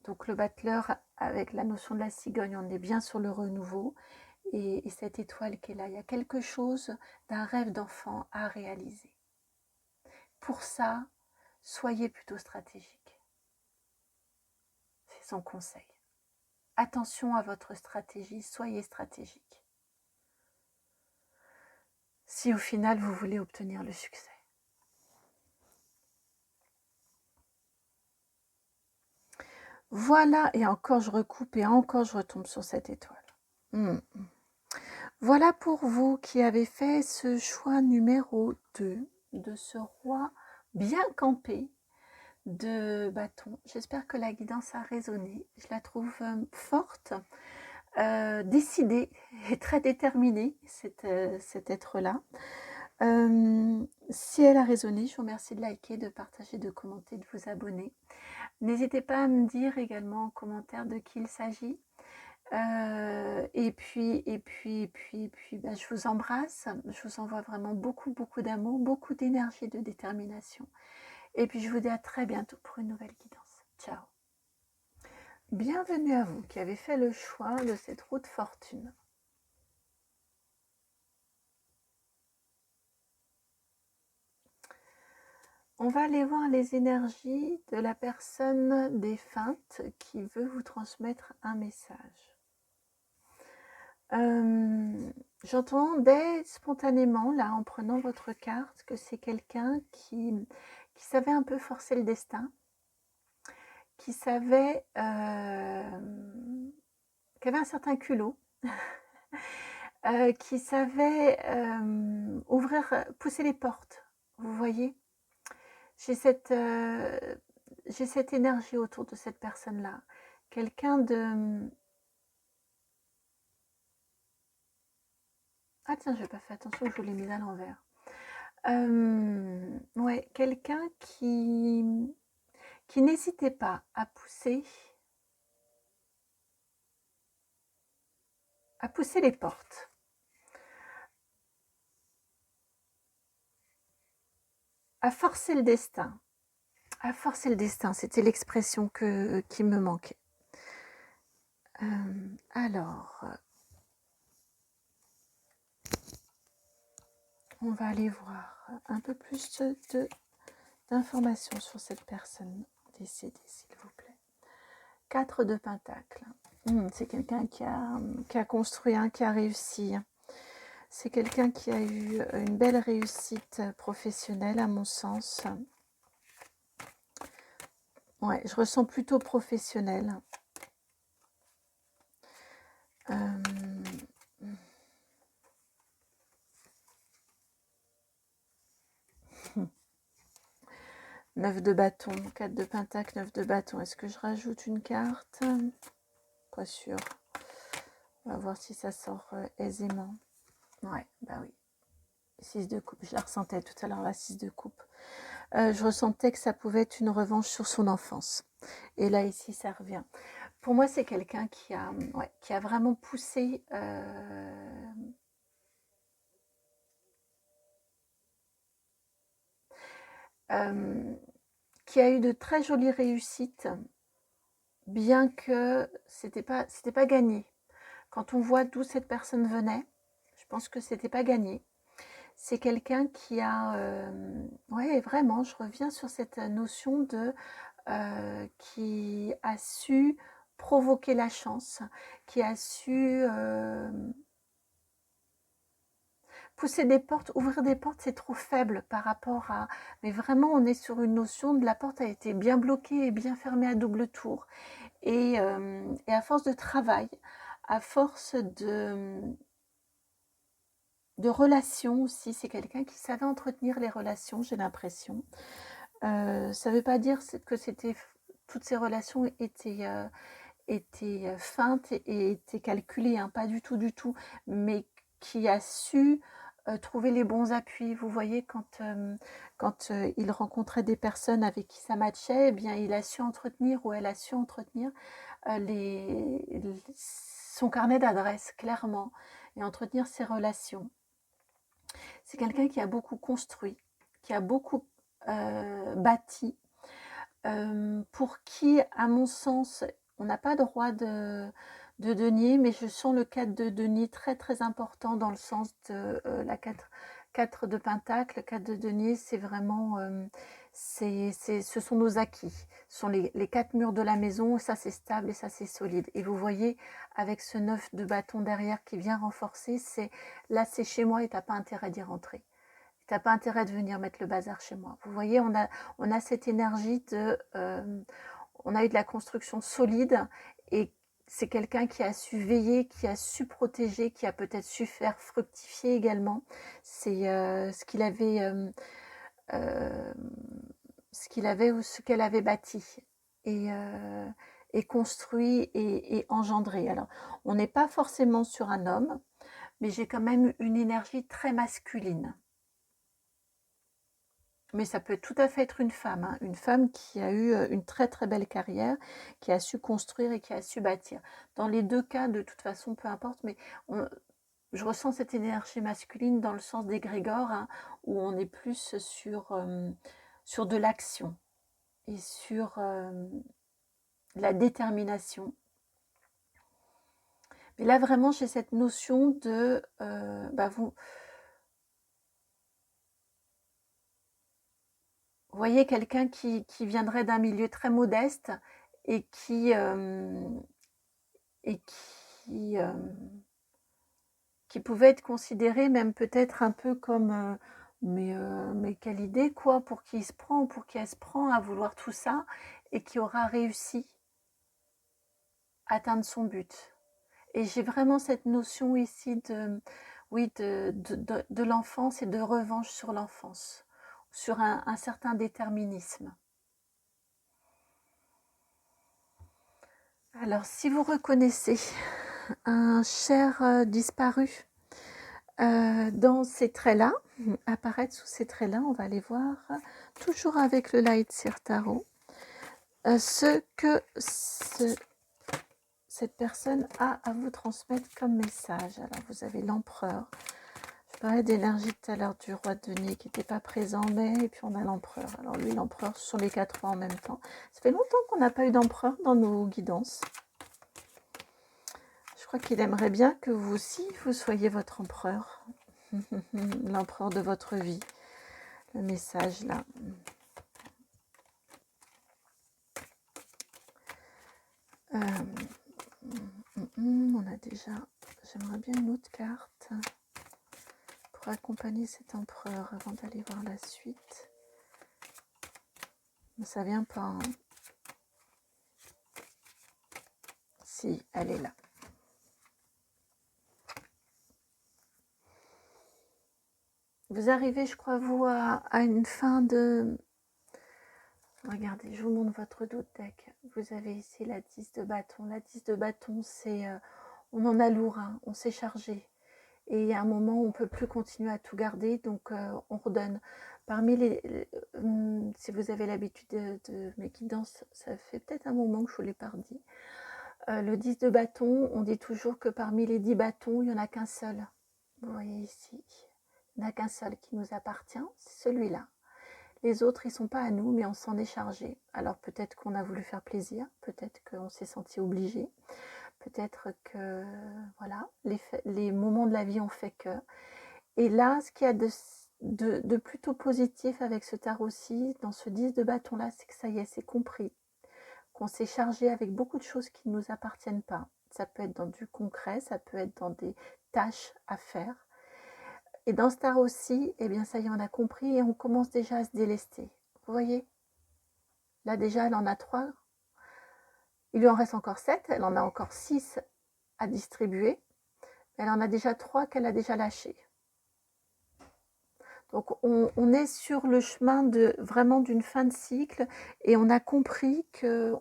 Donc le battleur, avec la notion de la cigogne, on est bien sur le renouveau. Et cette étoile qui est là, il y a quelque chose d'un rêve d'enfant à réaliser. Pour ça, soyez plutôt stratégique. C'est son conseil. Attention à votre stratégie, soyez stratégique. Si au final vous voulez obtenir le succès. Voilà, et encore je recoupe et encore je retombe sur cette étoile. Voilà pour vous qui avez fait ce choix numéro 2 de ce roi bien campé de bâton. J'espère que la guidance a résonné. Je la trouve forte, décidée et très déterminée, cet être-là. Si elle a résonné, je vous remercie de liker, de partager, de commenter, de vous abonner. N'hésitez pas à me dire également en commentaire de qui il s'agit. Et puis, je vous embrasse. Je vous envoie vraiment beaucoup, beaucoup d'amour, beaucoup d'énergie, de détermination. Et puis, je vous dis à très bientôt pour une nouvelle guidance. Ciao. Bienvenue à vous qui avez fait le choix de cette route fortune. On va aller voir les énergies de la personne défunte qui veut vous transmettre un message. J'entendais spontanément, là, en prenant votre carte, que c'est quelqu'un qui savait un peu forcer le destin, qui savait, qui avait un certain culot, qui savait pousser les portes, vous voyez. J'ai cette énergie autour de cette personne-là. Quelqu'un de... Ah tiens, je n'ai pas fait attention, je vous l'ai mis à l'envers. Ouais, quelqu'un qui n'hésitait pas à pousser les portes. À forcer le destin. À forcer le destin, c'était l'expression qui me manquait. Alors, On va aller voir un peu plus d'informations sur cette personne décédée, s'il vous plaît. 4 de Pentacle. C'est quelqu'un qui a construit, qui a réussi. C'est quelqu'un qui a eu une belle réussite professionnelle, à mon sens. Ouais, je ressens plutôt professionnel. 9 de bâton, 4 de pentacle, 9 de bâton. Est-ce que je rajoute une carte? Pas sûr. On va voir si ça sort aisément. Ouais, bah oui. 6 de coupe, je la ressentais tout à l'heure, la 6 de coupe. Je ressentais que ça pouvait être une revanche sur son enfance. Et là, ici, ça revient. Pour moi, c'est quelqu'un qui a vraiment poussé... qui a eu de très jolies réussites, bien que c'était pas gagné. Quand on voit d'où cette personne venait, je pense que c'était pas gagné. C'est quelqu'un qui a... ouais, vraiment, je reviens sur cette notion de... qui a su provoquer la chance, qui a su... pousser des portes, ouvrir des portes, c'est trop faible par rapport à... Mais vraiment, on est sur une notion de la porte a été bien bloquée et bien fermée à double tour. Et à force de travail, à force de relations aussi, c'est quelqu'un qui savait entretenir les relations, j'ai l'impression. Ça ne veut pas dire que toutes ces relations étaient feintes et étaient calculées, hein, pas du tout, mais qui a su trouver les bons appuis. Vous voyez, quand il rencontrait des personnes avec qui ça matchait, eh bien, il a su entretenir ou elle a su entretenir son carnet d'adresses, clairement, et entretenir ses relations. C'est quelqu'un qui a beaucoup construit, qui a beaucoup bâti, pour qui, à mon sens, on n'a pas droit de denier, mais je sens le 4 de denier très très important dans le sens de la 4 de pentacle. 4 de denier, c'est vraiment, ce sont nos acquis, ce sont les 4 murs de la maison, et ça c'est stable et ça c'est solide. Et vous voyez, avec ce 9 de bâton derrière qui vient renforcer, là c'est chez moi et tu n'as pas intérêt d'y rentrer. Tu n'as pas intérêt de venir mettre le bazar chez moi. Vous voyez, on a cette énergie on a eu de la construction solide et c'est quelqu'un qui a su veiller, qui a su protéger, qui a peut-être su faire fructifier également. C'est ce qu'il avait ou ce qu'elle avait bâti et construit et engendré. Alors, on n'est pas forcément sur un homme, mais j'ai quand même une énergie très masculine. Mais ça peut tout à fait être une femme, hein, une femme qui a eu une très très belle carrière, qui a su construire et qui a su bâtir. Dans les deux cas, de toute façon, peu importe, mais je ressens cette énergie masculine dans le sens d'égrégore, hein, où on est plus sur de l'action et sur la détermination. Mais là, vraiment, j'ai cette notion de... vous voyez quelqu'un qui viendrait d'un milieu très modeste et qui pouvait être considéré même peut-être un peu comme mais quelle idée quoi, pour qui il se prend ou pour qui elle se prend à vouloir tout ça, et qui aura réussi à atteindre son but. Et j'ai vraiment cette notion ici de l'enfance et de revanche sur l'enfance, sur un certain déterminisme. Alors, si vous reconnaissez un cher disparu dans ces traits-là, apparaître sous ces traits-là, on va aller voir, toujours avec le Light Seer Tarot, ce que cette personne a à vous transmettre comme message. Alors, vous avez l'empereur. Je parlais d'énergie tout à l'heure du roi de denier qui n'était pas présent, et puis on a l'empereur. Alors lui, l'empereur, ce sont les 4 rois en même temps. Ça fait longtemps qu'on n'a pas eu d'empereur dans nos guidances. Je crois qu'il aimerait bien que vous aussi, vous soyez votre empereur. L'empereur de votre vie. Le message là. On a déjà... J'aimerais bien une autre carte pour accompagner cet empereur avant d'aller voir la suite. Mais ça vient pas. Hein. Si, elle est là. Vous arrivez, je crois, vous, à une fin de... Regardez, je vous montre votre dos de deck. Vous avez ici la 10 de bâton. La 10 de bâton, c'est... on en a lourd, hein, on s'est chargé. Et il y a un moment où on ne peut plus continuer à tout garder, donc on redonne. Parmi si vous avez l'habitude de mes guidances, ça fait peut-être un moment que je vous l'ai pas redit. Le 10 de bâton, on dit toujours que parmi les 10 bâtons, il n'y en a qu'un seul. Vous voyez ici, il n'y en a qu'un seul qui nous appartient, c'est celui-là. Les autres, ils ne sont pas à nous, mais on s'en est chargé. Alors peut-être qu'on a voulu faire plaisir, peut-être qu'on s'est senti obligé, peut-être que voilà, les moments de la vie ont fait que. Et là, ce qu'il y a de plutôt positif avec ce tarot-ci, dans ce 10 de bâton-là, c'est que ça y est, c'est compris, qu'on s'est chargé avec beaucoup de choses qui ne nous appartiennent pas. Ça peut être dans du concret, ça peut être dans des tâches à faire. Et dans ce tarot-ci, eh bien ça y est, on a compris et on commence déjà à se délester. Vous voyez? Là déjà, elle en a 3. Il lui en reste encore 7. Elle en a encore 6 à distribuer. Elle en a déjà 3 qu'elle a déjà lâchées. Donc on est sur le chemin de vraiment d'une fin de cycle et on a compris que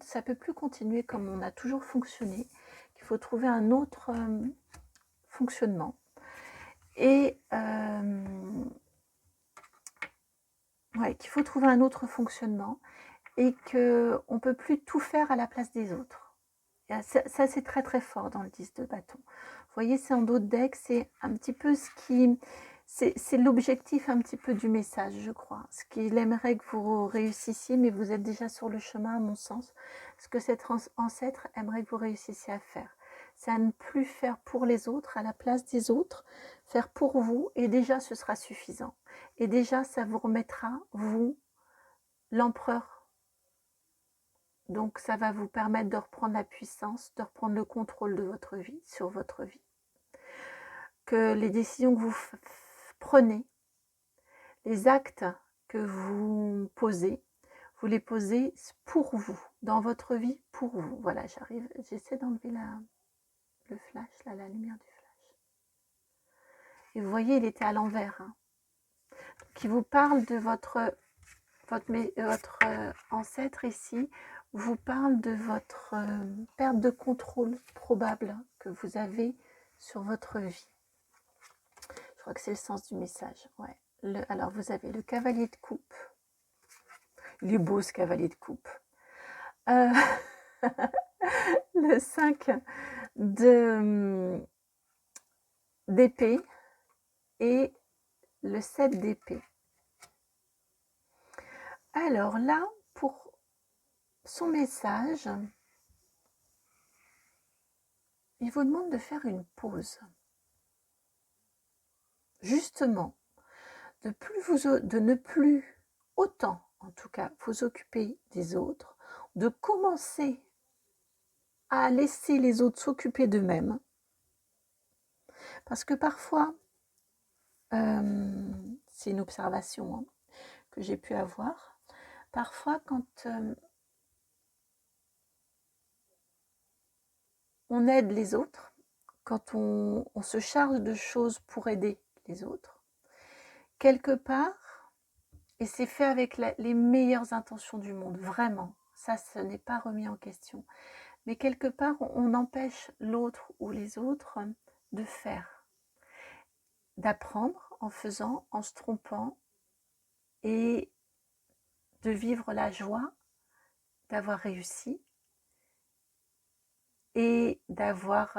ça peut plus continuer comme on a toujours fonctionné, qu'il faut trouver un autre fonctionnement. Et qu'il faut trouver un autre fonctionnement et qu'on ne peut plus tout faire à la place des autres. Et ça c'est très très fort dans le 10 de bâton. Vous voyez, c'est en dos de deck, c'est un petit peu ce qui... C'est l'objectif un petit peu du message, je crois. Ce qu'il aimerait que vous réussissiez, mais vous êtes déjà sur le chemin, à mon sens. Ce que cet ancêtre aimerait que vous réussissiez à faire. C'est à ne plus faire pour les autres, à la place des autres, faire pour vous, et déjà ce sera suffisant. Et déjà, ça vous remettra, vous, l'empereur. Donc ça va vous permettre de reprendre la puissance, de reprendre le contrôle de votre vie, sur votre vie. Que les décisions que vous prenez, les actes que vous posez, vous les posez pour vous, dans votre vie, pour vous. Voilà, j'essaie d'enlever le flash, là, la lumière du flash. Et vous voyez, il était à l'envers. Hein. Qui vous parle de votre ancêtre ici, vous parle de votre perte de contrôle probable que vous avez sur votre vie. Je crois que c'est le sens du message. Ouais. Alors, vous avez le cavalier de coupe. Il est beau, ce cavalier de coupe. Le 5 d'épée et le 7 d'épée. Alors là, pour son message, il vous demande de faire une pause. Justement, de ne plus autant, en tout cas, vous occuper des autres, de commencer à laisser les autres s'occuper d'eux-mêmes. Parce que parfois, c'est une observation hein, que j'ai pu avoir, parfois quand on aide les autres, quand on se charge de choses pour aider les autres, quelque part, et c'est fait avec les meilleures intentions du monde, vraiment, ça ce n'est pas remis en question, mais quelque part on empêche l'autre ou les autres de faire, d'apprendre en faisant, en se trompant, et de vivre la joie d'avoir réussi et d'avoir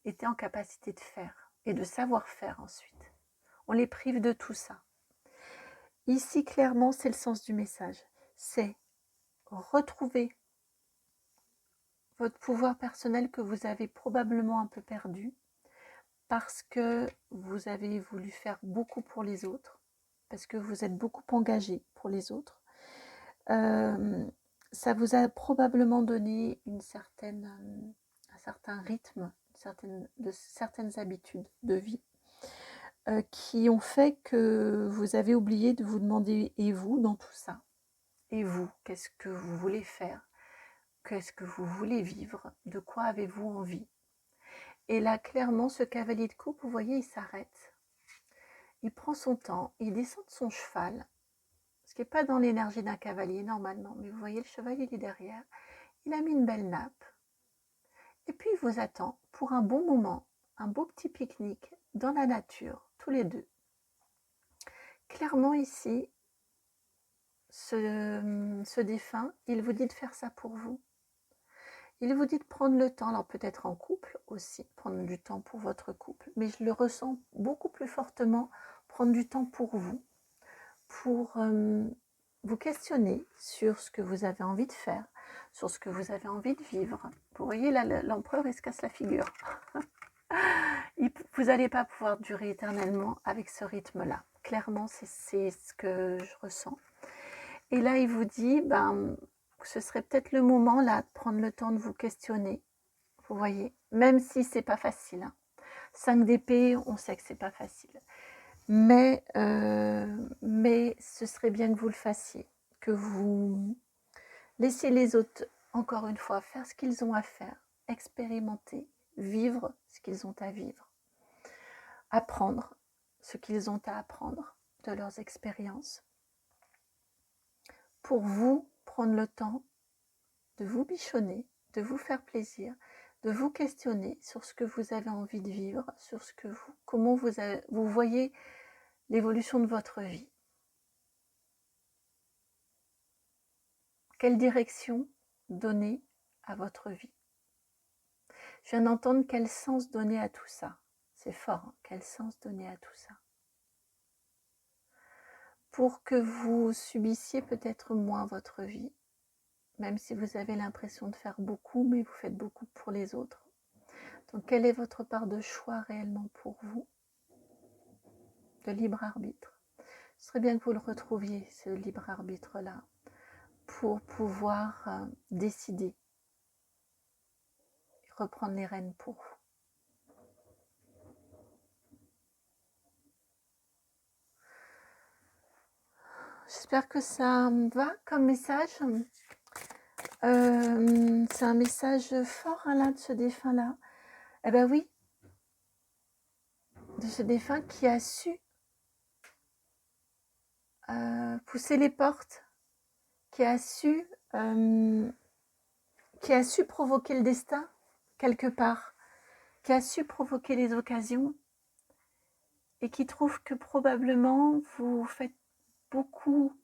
été en capacité de faire et de savoir faire ensuite. On les prive de tout ça. Ici, clairement, c'est le sens du message. C'est retrouver votre pouvoir personnel que vous avez probablement un peu perdu parce que vous avez voulu faire beaucoup pour les autres, parce que vous êtes beaucoup engagé pour les autres. Ça vous a probablement donné un certain rythme, certaines habitudes de vie qui ont fait que vous avez oublié de vous demander, et vous, dans tout ça? Et vous, qu'est-ce que vous voulez faire? Qu'est-ce que vous voulez vivre? De quoi avez-vous envie? Et là, clairement, ce cavalier de coupe, vous voyez, il s'arrête. Il prend son temps, il descend de son cheval, ce qui n'est pas dans l'énergie d'un cavalier normalement, mais vous voyez, le cheval, il est derrière. Il a mis une belle nappe. Et puis, il vous attend pour un bon moment, un beau petit pique-nique dans la nature, tous les deux. Clairement, ici, ce défunt, il vous dit de faire ça pour vous. Il vous dit de prendre le temps, alors peut-être en couple aussi, prendre du temps pour votre couple, mais je le ressens beaucoup plus fortement, prendre du temps pour vous vous questionner sur ce que vous avez envie de faire, sur ce que vous avez envie de vivre. Vous voyez, là, l'empereur, il se casse la figure. Vous n'allez pas pouvoir durer éternellement avec ce rythme-là. Clairement, c'est ce que je ressens. Et là, il vous dit, ce serait peut-être le moment là de prendre le temps de vous questionner. Vous voyez, même si c'est pas facile. 5 d'épée, on sait que c'est pas facile. Mais ce serait bien que vous le fassiez, que vous laissiez les autres, encore une fois, faire ce qu'ils ont à faire, expérimenter, vivre ce qu'ils ont à vivre, apprendre ce qu'ils ont à apprendre de leurs expériences, pour vous prendre le temps de vous bichonner, de vous faire plaisir, de vous questionner sur ce que vous avez envie de vivre, sur ce que comment vous voyez l'évolution de votre vie. Quelle direction donner à votre vie? Je viens d'entendre quel sens donner à tout ça. C'est fort, hein, quel sens donner à tout ça. Pour que vous subissiez peut-être moins votre vie, même si vous avez l'impression de faire beaucoup, mais vous faites beaucoup pour les autres. Donc, quelle est votre part de choix réellement pour vous? De libre arbitre. Ce serait bien que vous le retrouviez, ce libre arbitre-là, pour pouvoir décider, reprendre les rênes pour vous. J'espère que ça va comme message. C'est un message fort là de ce défunt-là. Eh bien oui, de ce défunt qui a su pousser les portes, qui a su provoquer le destin quelque part, qui a su provoquer les occasions et qui trouve que probablement vous faites beaucoup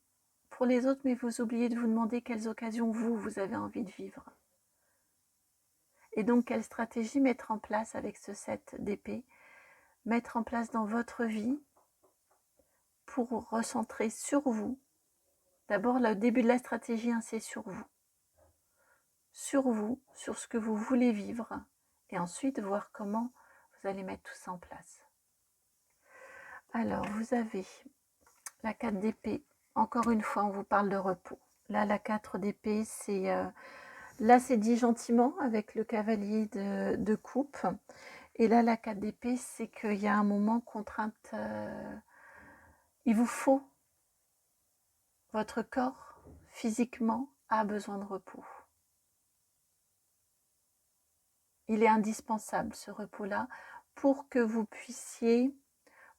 pour les autres, mais vous oubliez de vous demander quelles occasions vous avez envie de vivre. Et donc, quelle stratégie mettre en place avec ce 7 d'épée, mettre en place dans votre vie pour recentrer sur vous. D'abord, le début de la stratégie, c'est sur vous, sur ce que vous voulez vivre, et ensuite voir comment vous allez mettre tout ça en place. Alors, vous avez la 4 d'épée. Encore une fois, on vous parle de repos. Là, la 4 d'épée, c'est... là, c'est dit gentiment avec le cavalier de coupe. Et là, la 4 d'épée, c'est qu'il y a un moment contrainte. Il vous faut. Votre corps, physiquement, a besoin de repos. Il est indispensable, ce repos-là, pour que vous puissiez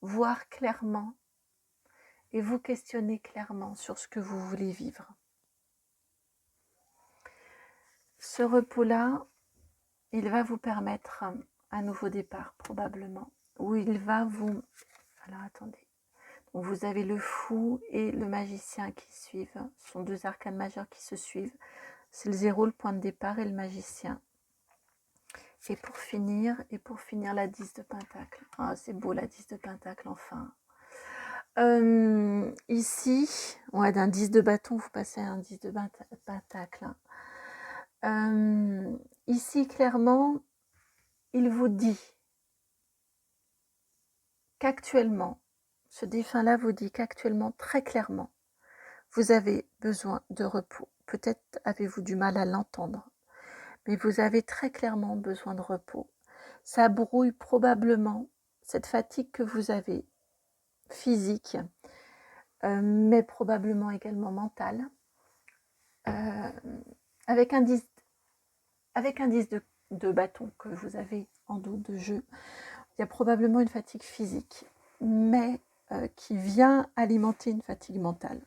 voir clairement et vous questionner clairement sur ce que vous voulez vivre. Ce repos-là, il va vous permettre un nouveau départ, probablement, où il va vous... Alors, attendez. Donc, vous avez le fou et le magicien qui suivent. Ce sont 2 arcanes majeures qui se suivent. C'est le 0, le point de départ, et le magicien. Et pour finir, la 10 de pentacle. Ah, c'est beau, la 10 de pentacle, enfin. Ici, ouais, d'un 10 de bâton, vous passez à un 10 de pentacle. Ici, clairement, il vous dit qu'actuellement, ce défunt-là vous dit qu'actuellement, très clairement, vous avez besoin de repos. Peut-être avez-vous du mal à l'entendre, mais vous avez très clairement besoin de repos. Ça brouille probablement cette fatigue que vous avez, physique, mais probablement également mentale, avec un 10 de bâton que vous avez en dos de jeu. Il y a probablement une fatigue physique, mais qui vient alimenter une fatigue mentale,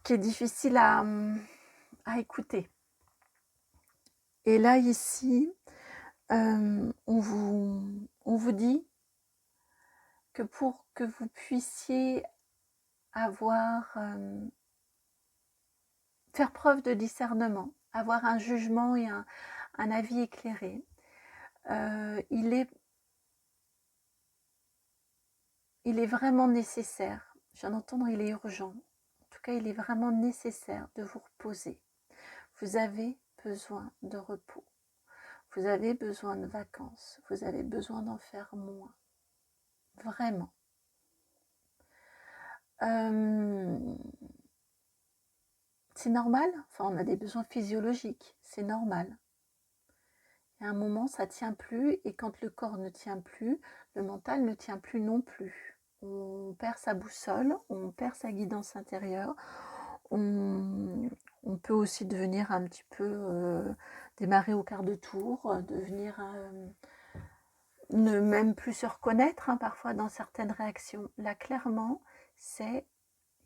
qui est difficile à écouter. Et là, ici, on vous dit que pour que vous puissiez faire preuve de discernement, avoir un jugement et un avis éclairé, il est vraiment nécessaire, je viens d'entendre, il est urgent, en tout cas il est vraiment nécessaire de vous reposer. Vous avez besoin de repos, vous avez besoin de vacances, vous avez besoin d'en faire moins, vraiment. C'est normal, enfin on a des besoins physiologiques, c'est normal. Et à un moment ça tient plus, et quand le corps ne tient plus, le mental ne tient plus non plus. On perd sa boussole, on perd sa guidance intérieure, on peut aussi devenir un petit peu démarrer au quart de tour, devenir ne même plus se reconnaître parfois dans certaines réactions. Là clairement, il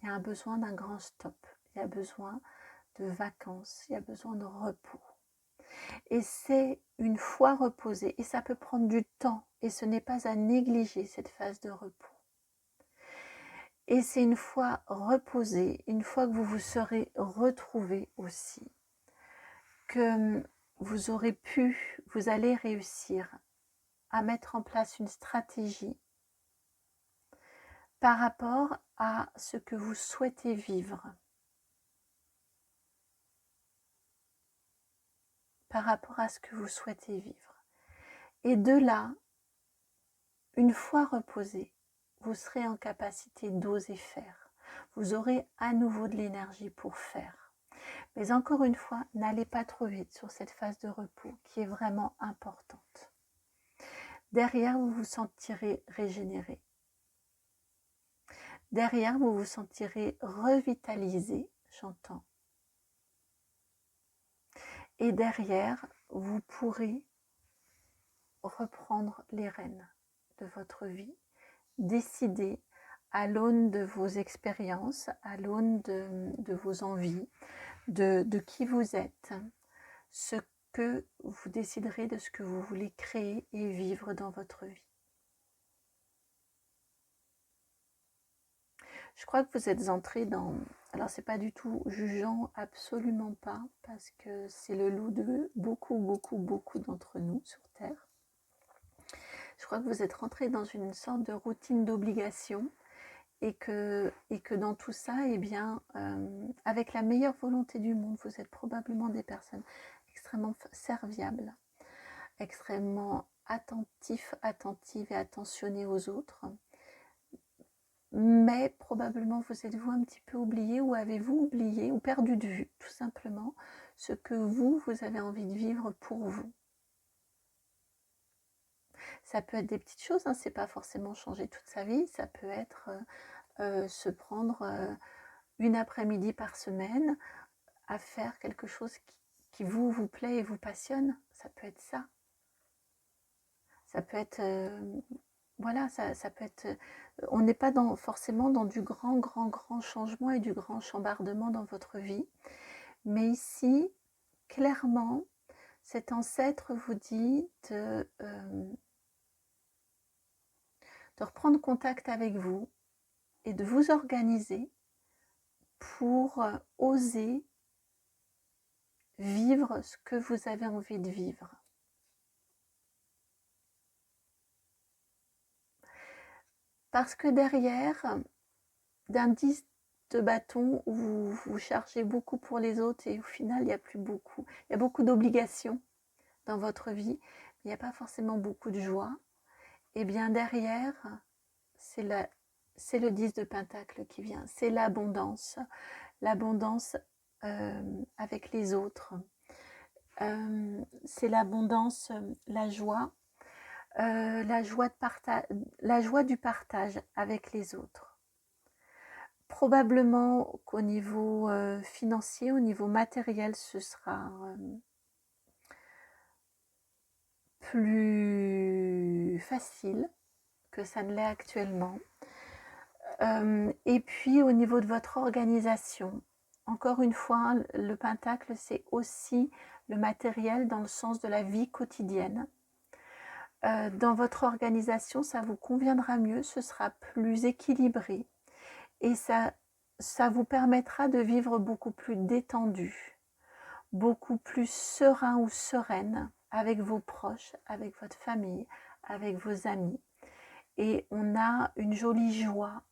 y a un besoin d'un grand stop, il y a besoin de vacances, il y a besoin de repos. Et c'est une fois reposé, et ça peut prendre du temps, et ce n'est pas à négliger cette phase de repos. Et c'est une fois reposé, une fois que vous vous serez retrouvé aussi, que vous allez réussir à mettre en place une stratégie par rapport à ce que vous souhaitez vivre. Par rapport à ce que vous souhaitez vivre. Et de là, une fois reposé, vous serez en capacité d'oser faire. Vous aurez à nouveau de l'énergie pour faire. Mais encore une fois, n'allez pas trop vite sur cette phase de repos qui est vraiment importante. Derrière, vous vous sentirez régénéré. Derrière, vous vous sentirez revitalisé, j'entends. Et derrière, vous pourrez reprendre les rênes de votre vie, décider à l'aune de vos expériences, à l'aune de vos envies, de qui vous êtes, ce que vous déciderez de ce que vous voulez créer et vivre dans votre vie. Je crois que vous êtes entré dans... Alors c'est pas du tout jugeant, absolument pas, parce que c'est le lot de beaucoup d'entre nous sur Terre. Je crois que vous êtes rentré dans une sorte de routine d'obligation, et que dans tout ça, eh bien, avec la meilleure volonté du monde, vous êtes probablement des personnes extrêmement serviables, extrêmement attentives et attentionnées aux autres. Mais probablement vous êtes-vous un petit peu oublié, ou avez-vous oublié ou perdu de vue tout simplement ce que vous avez envie de vivre pour vous. Ça peut être des petites choses, c'est pas forcément changer toute sa vie, ça peut être se prendre une après-midi par semaine à faire quelque chose qui vous plaît et vous passionne. Ça peut être ça. Ça peut être... voilà, ça peut être... on n'est pas forcément dans du grand changement et du grand chambardement dans votre vie. Mais ici, clairement, cet ancêtre vous dit de reprendre contact avec vous et de vous organiser pour oser vivre ce que vous avez envie de vivre. Parce que derrière, d'un 10 de bâton où vous chargez beaucoup pour les autres, et au final, il n'y a plus beaucoup. Il y a beaucoup d'obligations dans votre vie, mais il n'y a pas forcément beaucoup de joie. Et bien derrière, c'est le 10 de Pentacle qui vient. C'est l'abondance. L'abondance avec les autres. C'est l'abondance, la joie du partage avec les autres. Probablement qu'au niveau financier, au niveau matériel, ce sera plus facile que ça ne l'est actuellement. Et puis au niveau de votre organisation, encore une fois, le pentacle, c'est aussi le matériel dans le sens de la vie quotidienne. Dans votre organisation, ça vous conviendra mieux, ce sera plus équilibré et ça vous permettra de vivre beaucoup plus détendu, beaucoup plus serein ou sereine avec vos proches, avec votre famille, avec vos amis. Et on a une jolie joie,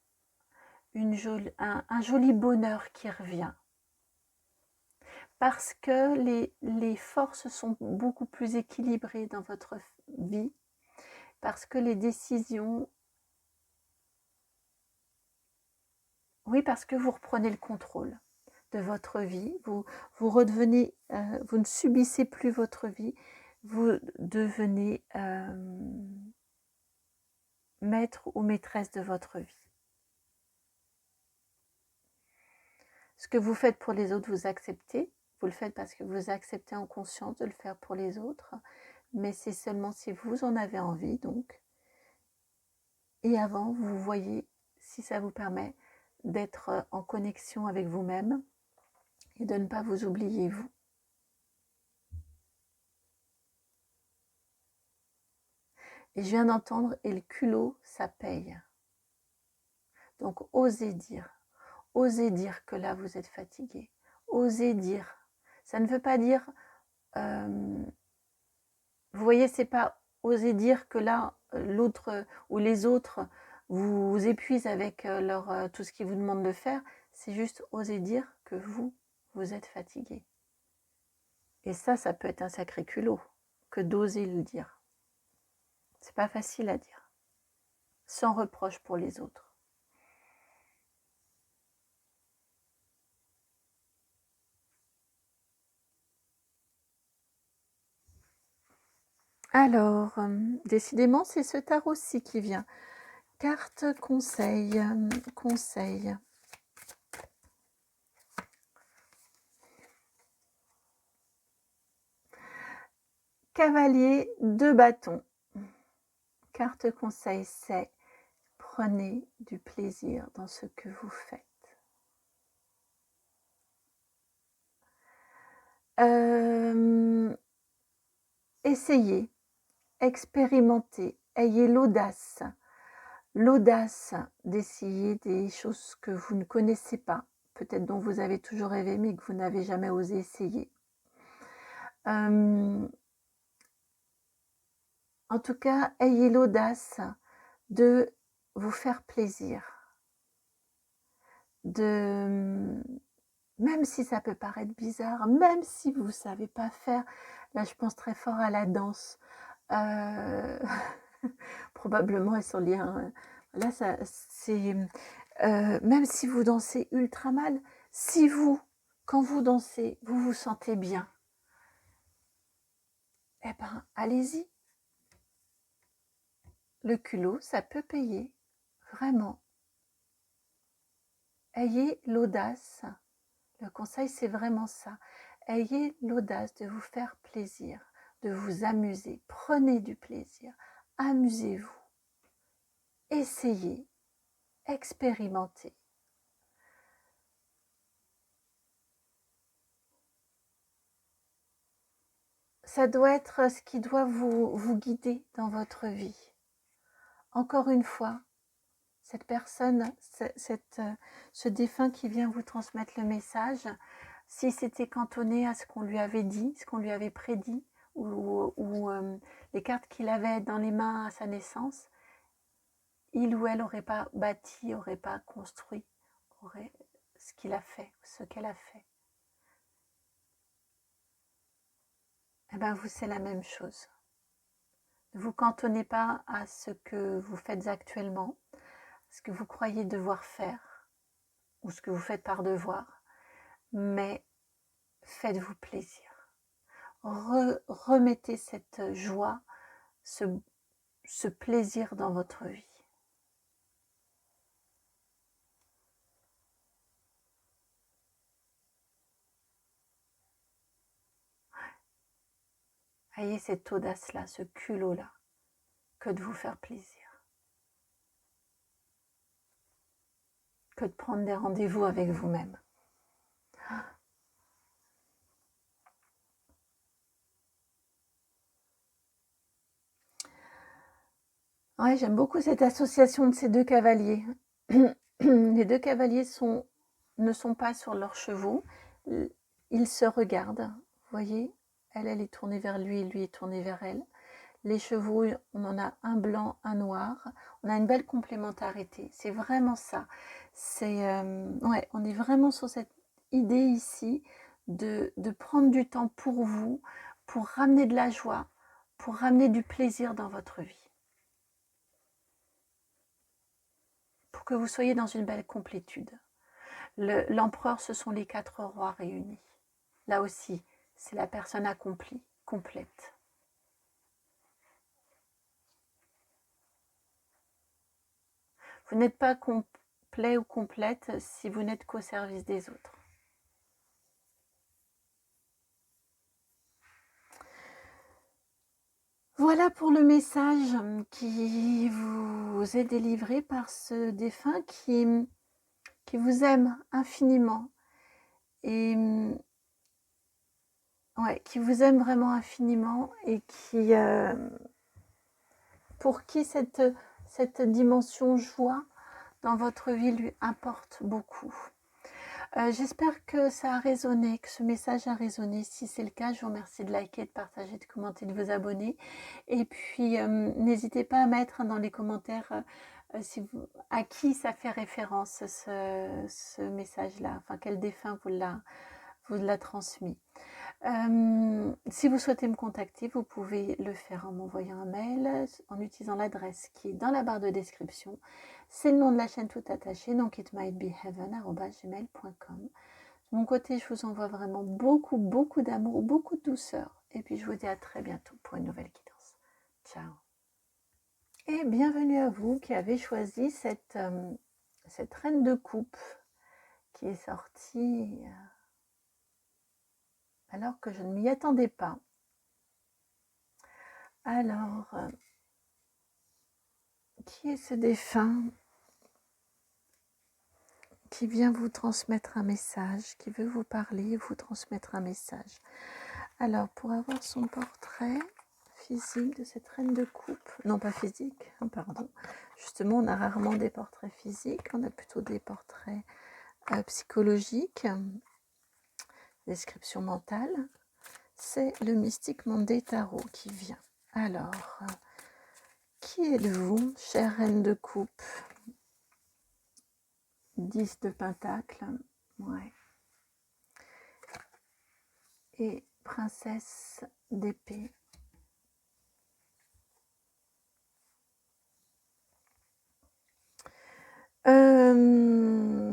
un joli bonheur qui revient. Parce que les forces sont beaucoup plus équilibrées dans votre vie, parce que les décisions... Oui, parce que vous reprenez le contrôle de votre vie, vous redevenez, vous ne subissez plus votre vie, vous devenez maître ou maîtresse de votre vie. Ce que vous faites pour les autres, vous acceptez, vous le faites parce que vous acceptez en conscience de le faire pour les autres, mais c'est seulement si vous en avez envie, donc. Et avant, vous voyez si ça vous permet d'être en connexion avec vous-même et de ne pas vous oublier, vous. Et je viens d'entendre, et le culot, ça paye. Donc, osez dire que là, vous êtes fatigué. Osez dire. Ça ne veut pas dire... vous voyez, c'est pas oser dire que là, l'autre ou les autres vous épuisent avec tout ce qu'ils vous demandent de faire. C'est juste oser dire que vous êtes fatigué. Et ça peut être un sacré culot que d'oser le dire. C'est pas facile à dire. Sans reproche pour les autres. Alors, décidément, c'est ce tarot-ci qui vient. Carte conseil, conseil. Cavalier de bâton. Carte conseil, c'est prenez du plaisir dans ce que vous faites. Essayez, expérimentez, ayez l'audace d'essayer des choses que vous ne connaissez pas, peut-être dont vous avez toujours rêvé mais que vous n'avez jamais osé essayer. En tout cas, ayez l'audace de vous faire plaisir, même si ça peut paraître bizarre, même si vous ne savez pas faire, là je pense très fort à la danse, probablement elles sont liées, là c'est, même si vous dansez ultra mal, si quand vous dansez, vous vous sentez bien, eh ben allez-y. Le culot, ça peut payer, vraiment. Ayez l'audace, le conseil c'est vraiment ça, ayez l'audace de vous faire plaisir, de vous amuser, prenez du plaisir, amusez-vous, essayez, expérimentez. Ça doit être ce qui doit vous guider dans votre vie. Encore une fois, cette personne, ce défunt qui vient vous transmettre le message, si c'était cantonné à ce qu'on lui avait dit, ce qu'on lui avait prédit, ou les cartes qu'il avait dans les mains à sa naissance, il ou elle n'aurait pas bâti, n'aurait pas construit ce qu'il a fait, ce qu'elle a fait. Eh bien, vous, c'est la même chose. Ne vous cantonnez pas à ce que vous faites actuellement, ce que vous croyez devoir faire ou ce que vous faites par devoir, mais faites-vous plaisir. Remettez cette joie, ce plaisir dans votre vie. Ayez cette audace-là, ce culot-là, que de vous faire plaisir, que de prendre des rendez-vous avec vous-même. Ouais, j'aime beaucoup cette association de ces deux cavaliers. Les deux cavaliers ne sont pas sur leurs chevaux, ils se regardent, vous voyez, elle est tournée vers lui est tourné vers elle. Les chevaux, on en a un blanc, un noir, on a une belle complémentarité, c'est vraiment ça. Ouais, on est vraiment sur cette idée ici de prendre du temps pour vous, pour ramener de la joie, pour ramener du plaisir dans votre vie. Pour que vous soyez dans une belle complétude. L'empereur, ce sont les 4 rois réunis. Là aussi, c'est la personne accomplie, complète. Vous n'êtes pas complet ou complète si vous n'êtes qu'au service des autres. Voilà pour le message qui vous est délivré par ce défunt qui vous aime infiniment et ouais, qui vous aime vraiment infiniment et qui pour qui cette dimension joie dans votre vie lui importe beaucoup. J'espère que ça a résonné, que ce message a résonné. Si c'est le cas, je vous remercie de liker, de partager, de commenter, de vous abonner. Et puis, n'hésitez pas à mettre dans les commentaires à qui ça fait référence ce message-là, enfin quel défunt vous l'a transmis. Si vous souhaitez me contacter, vous pouvez le faire en m'envoyant un mail, en utilisant l'adresse qui est dans la barre de description. C'est le nom de la chaîne tout attaché, donc itmightbeheaven@gmail.com. De mon côté, je vous envoie vraiment beaucoup, beaucoup d'amour, beaucoup de douceur. Et puis, je vous dis à très bientôt pour une nouvelle guidance. Ciao. Et bienvenue à vous qui avez choisi cette reine de coupe qui est sortie alors que je ne m'y attendais pas. Alors, qui est ce défunt qui vient vous transmettre un message, qui veut vous parler, vous transmettre un message? Alors, pour avoir son portrait physique de cette reine de coupe, non pas physique, pardon, justement on a rarement des portraits physiques, on a plutôt des portraits psychologiques, description mentale. C'est le mystique Monday Tarot qui vient. Alors, qui êtes-vous, chère reine de coupe? 10 de pentacle, ouais. Et princesse d'épée.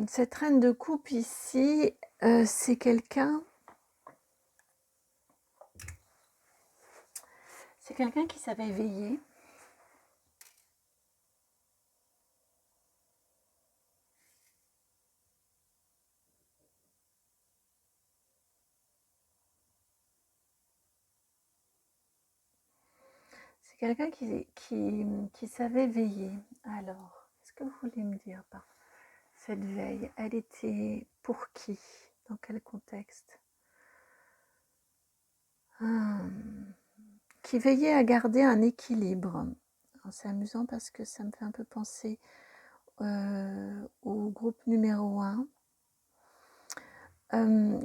Cette reine de coupe ici, c'est quelqu'un qui savait veiller. C'est quelqu'un qui savait veiller. Alors, qu'est-ce que vous voulez me dire par cette veille? Elle était pour qui? Dans quel contexte? Qui veillait à garder un équilibre. C'est amusant parce que ça me fait un peu penser au groupe numéro 1.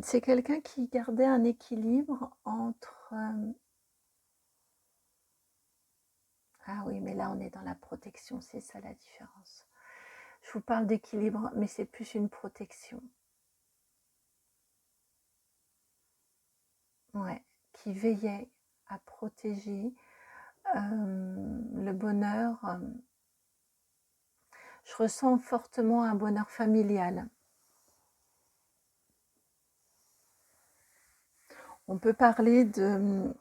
C'est quelqu'un qui gardait un équilibre entre... Ah oui, mais là on est dans la protection, c'est ça la différence. Je vous parle d'équilibre, mais c'est plus une protection. Ouais, qui veillait à protéger le bonheur, je ressens fortement un bonheur familial. On peut parler de...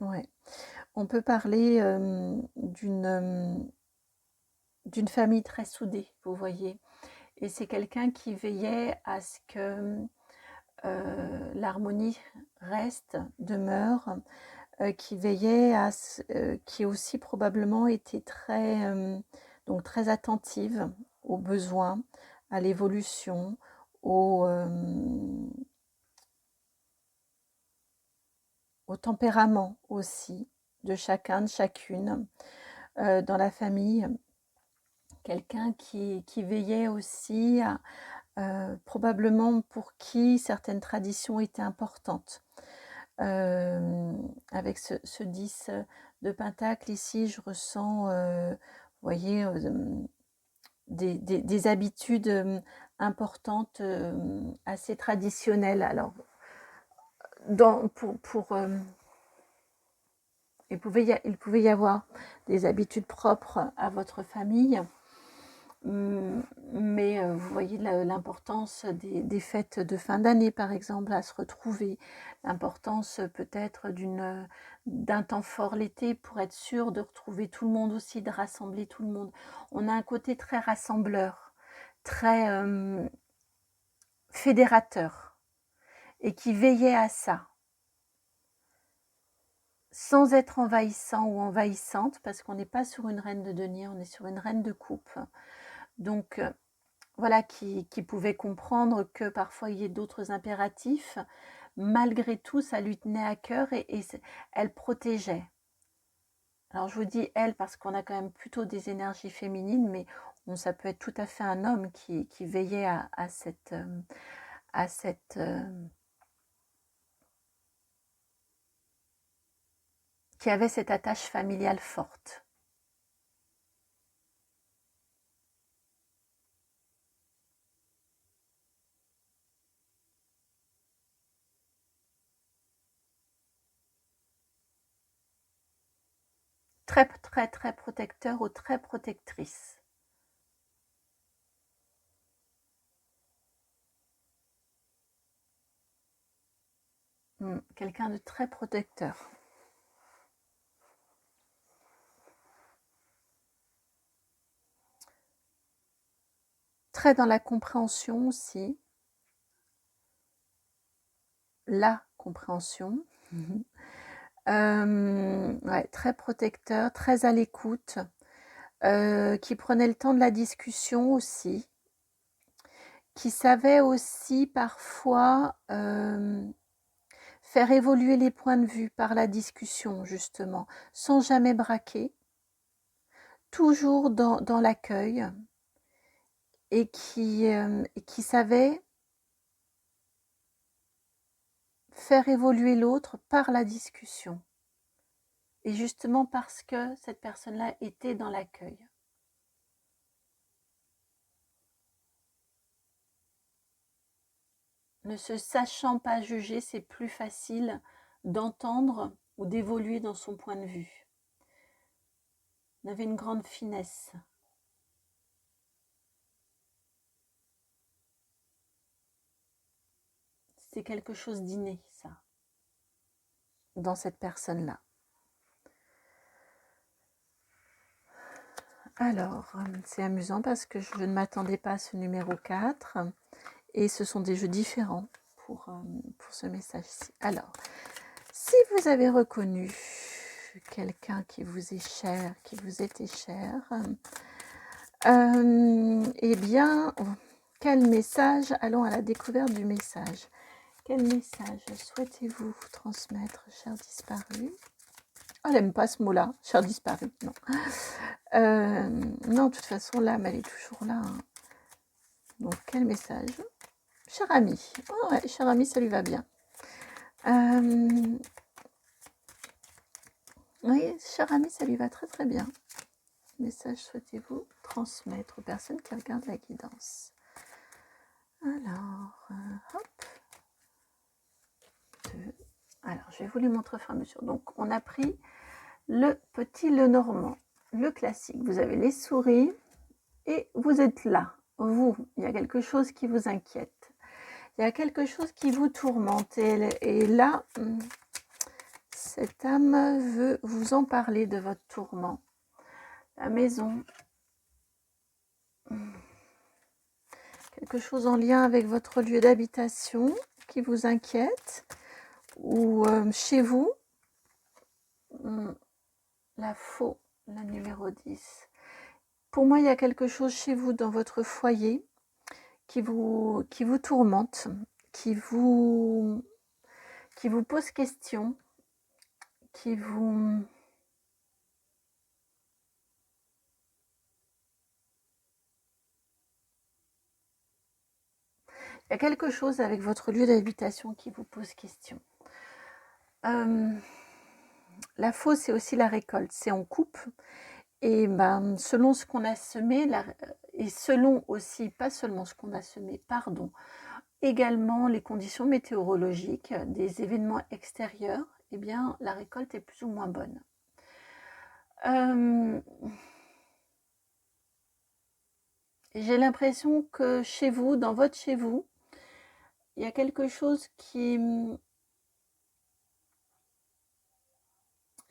Ouais. On peut parler d'une famille très soudée, vous voyez. Et c'est quelqu'un qui veillait à ce que l'harmonie reste, demeure, qui veillait à qui aussi probablement était donc très attentive aux besoins, à l'évolution, au tempérament aussi de chacun, de chacune dans la famille. Quelqu'un qui veillait aussi à, probablement pour qui certaines traditions étaient importantes. Avec ce 10 de Pentacle ici, je ressens, vous voyez, des habitudes importantes, assez traditionnelles. Alors, il pouvait y avoir des habitudes propres à votre famille, mais vous voyez l'importance des fêtes de fin d'année, par exemple, à se retrouver, l'importance peut-être d'un temps fort l'été pour être sûr de retrouver tout le monde aussi, de rassembler tout le monde. On a un côté très rassembleur, très fédérateur, et qui veillait à ça, sans être envahissant ou envahissante, parce qu'on n'est pas sur une reine de denier, on est sur une reine de coupe. Donc, voilà, qui pouvait comprendre que parfois il y ait d'autres impératifs. Malgré tout, ça lui tenait à cœur et elle protégeait. Alors je vous dis elle parce qu'on a quand même plutôt des énergies féminines, mais ça peut être tout à fait un homme qui veillait à cette qui avait cette attache familiale forte. Très, très, très protecteur ou très protectrice. Quelqu'un de très protecteur. Très dans la compréhension aussi. La compréhension. Ouais, très protecteur, très à l'écoute, qui prenait le temps de la discussion aussi, qui savait aussi parfois faire évoluer les points de vue par la discussion justement, sans jamais braquer, toujours dans l'accueil, et qui savait faire évoluer l'autre par la discussion. Et justement parce que cette personne-là était dans l'accueil. Ne se sachant pas juger, c'est plus facile d'entendre ou d'évoluer dans son point de vue. On avait une grande finesse. C'est quelque chose d'inné, ça, dans cette personne-là. Alors, c'est amusant parce que je ne m'attendais pas à ce numéro 4 et ce sont des jeux différents pour ce message-ci. Alors, si vous avez reconnu quelqu'un qui vous est cher, qui vous était cher, eh bien, quel message? Allons à la découverte du message. Quel message souhaitez-vous transmettre, cher disparu? Oh, elle n'aime pas ce mot-là, cher disparu, non. Non, de toute façon, l'âme, elle est toujours là. Hein. Donc, quel message? Cher ami. Oh, ouais, cher ami, ça lui va bien. Oui, cher ami, ça lui va très très bien. Message souhaitez-vous transmettre aux personnes qui regardent la guidance? Alors, vais vous les montrer au fur et à mesure. Donc, on a pris le petit Lenormand, le classique. Vous avez les souris et vous êtes là. Vous, il y a quelque chose qui vous inquiète. Il y a quelque chose qui vous tourmente. Et là, cette âme veut vous en parler de votre tourment. La maison. Quelque chose en lien avec votre lieu d'habitation qui vous inquiète. Ou chez vous. La faux, la numéro 10. Pour moi, il y a quelque chose chez vous dans votre foyer qui vous tourmente, qui vous pose question, qui vous... Il y a quelque chose avec votre lieu d'habitation qui vous pose question. La faux, c'est aussi la récolte, c'est on coupe. Et ben, selon ce qu'on a semé, et selon aussi, pas seulement ce qu'on a semé, pardon, également les conditions météorologiques, des événements extérieurs, eh bien, la récolte est plus ou moins bonne. J'ai l'impression que chez vous, dans votre chez vous, il y a quelque chose qui...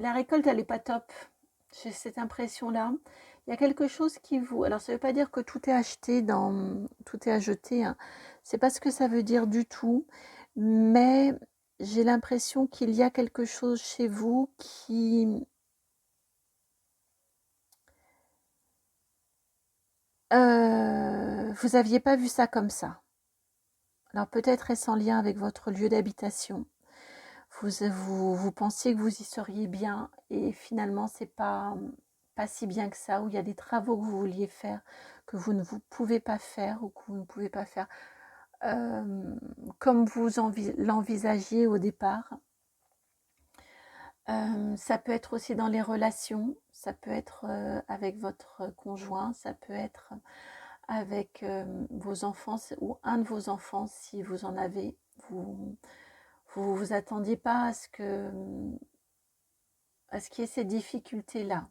La récolte, elle n'est pas top. J'ai cette impression-là. Il y a quelque chose qui vous... Alors, ça ne veut pas dire que tout est acheté, tout est à jeter. Hein. C'est pas ce que ça veut dire du tout. Mais j'ai l'impression qu'il y a quelque chose chez vous qui... vous n'aviez pas vu ça comme ça. Alors, peut-être est-ce en lien avec votre lieu d'habitation. Vous pensiez que vous y seriez bien et finalement c'est pas si bien que ça, où il y a des travaux que vous vouliez faire que vous ne pouvez pas faire ou que vous ne pouvez pas faire comme vous l'envisagiez au départ. Ça peut être aussi dans les relations, ça peut être avec votre conjoint, ça peut être avec vos enfants ou un de vos enfants si vous en avez. Vous vous attendiez pas à ce qu'il y ait ces difficultés-là.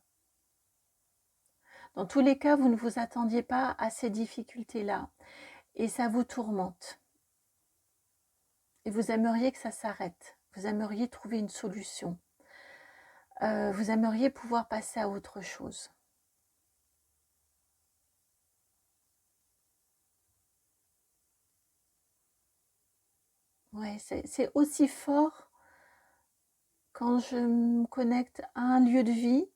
Dans tous les cas, vous ne vous attendiez pas à ces difficultés-là et ça vous tourmente. Et vous aimeriez que ça s'arrête. Vous aimeriez trouver une solution. Vous aimeriez pouvoir passer à autre chose. Ouais, c'est aussi fort quand je me connecte à un lieu de vie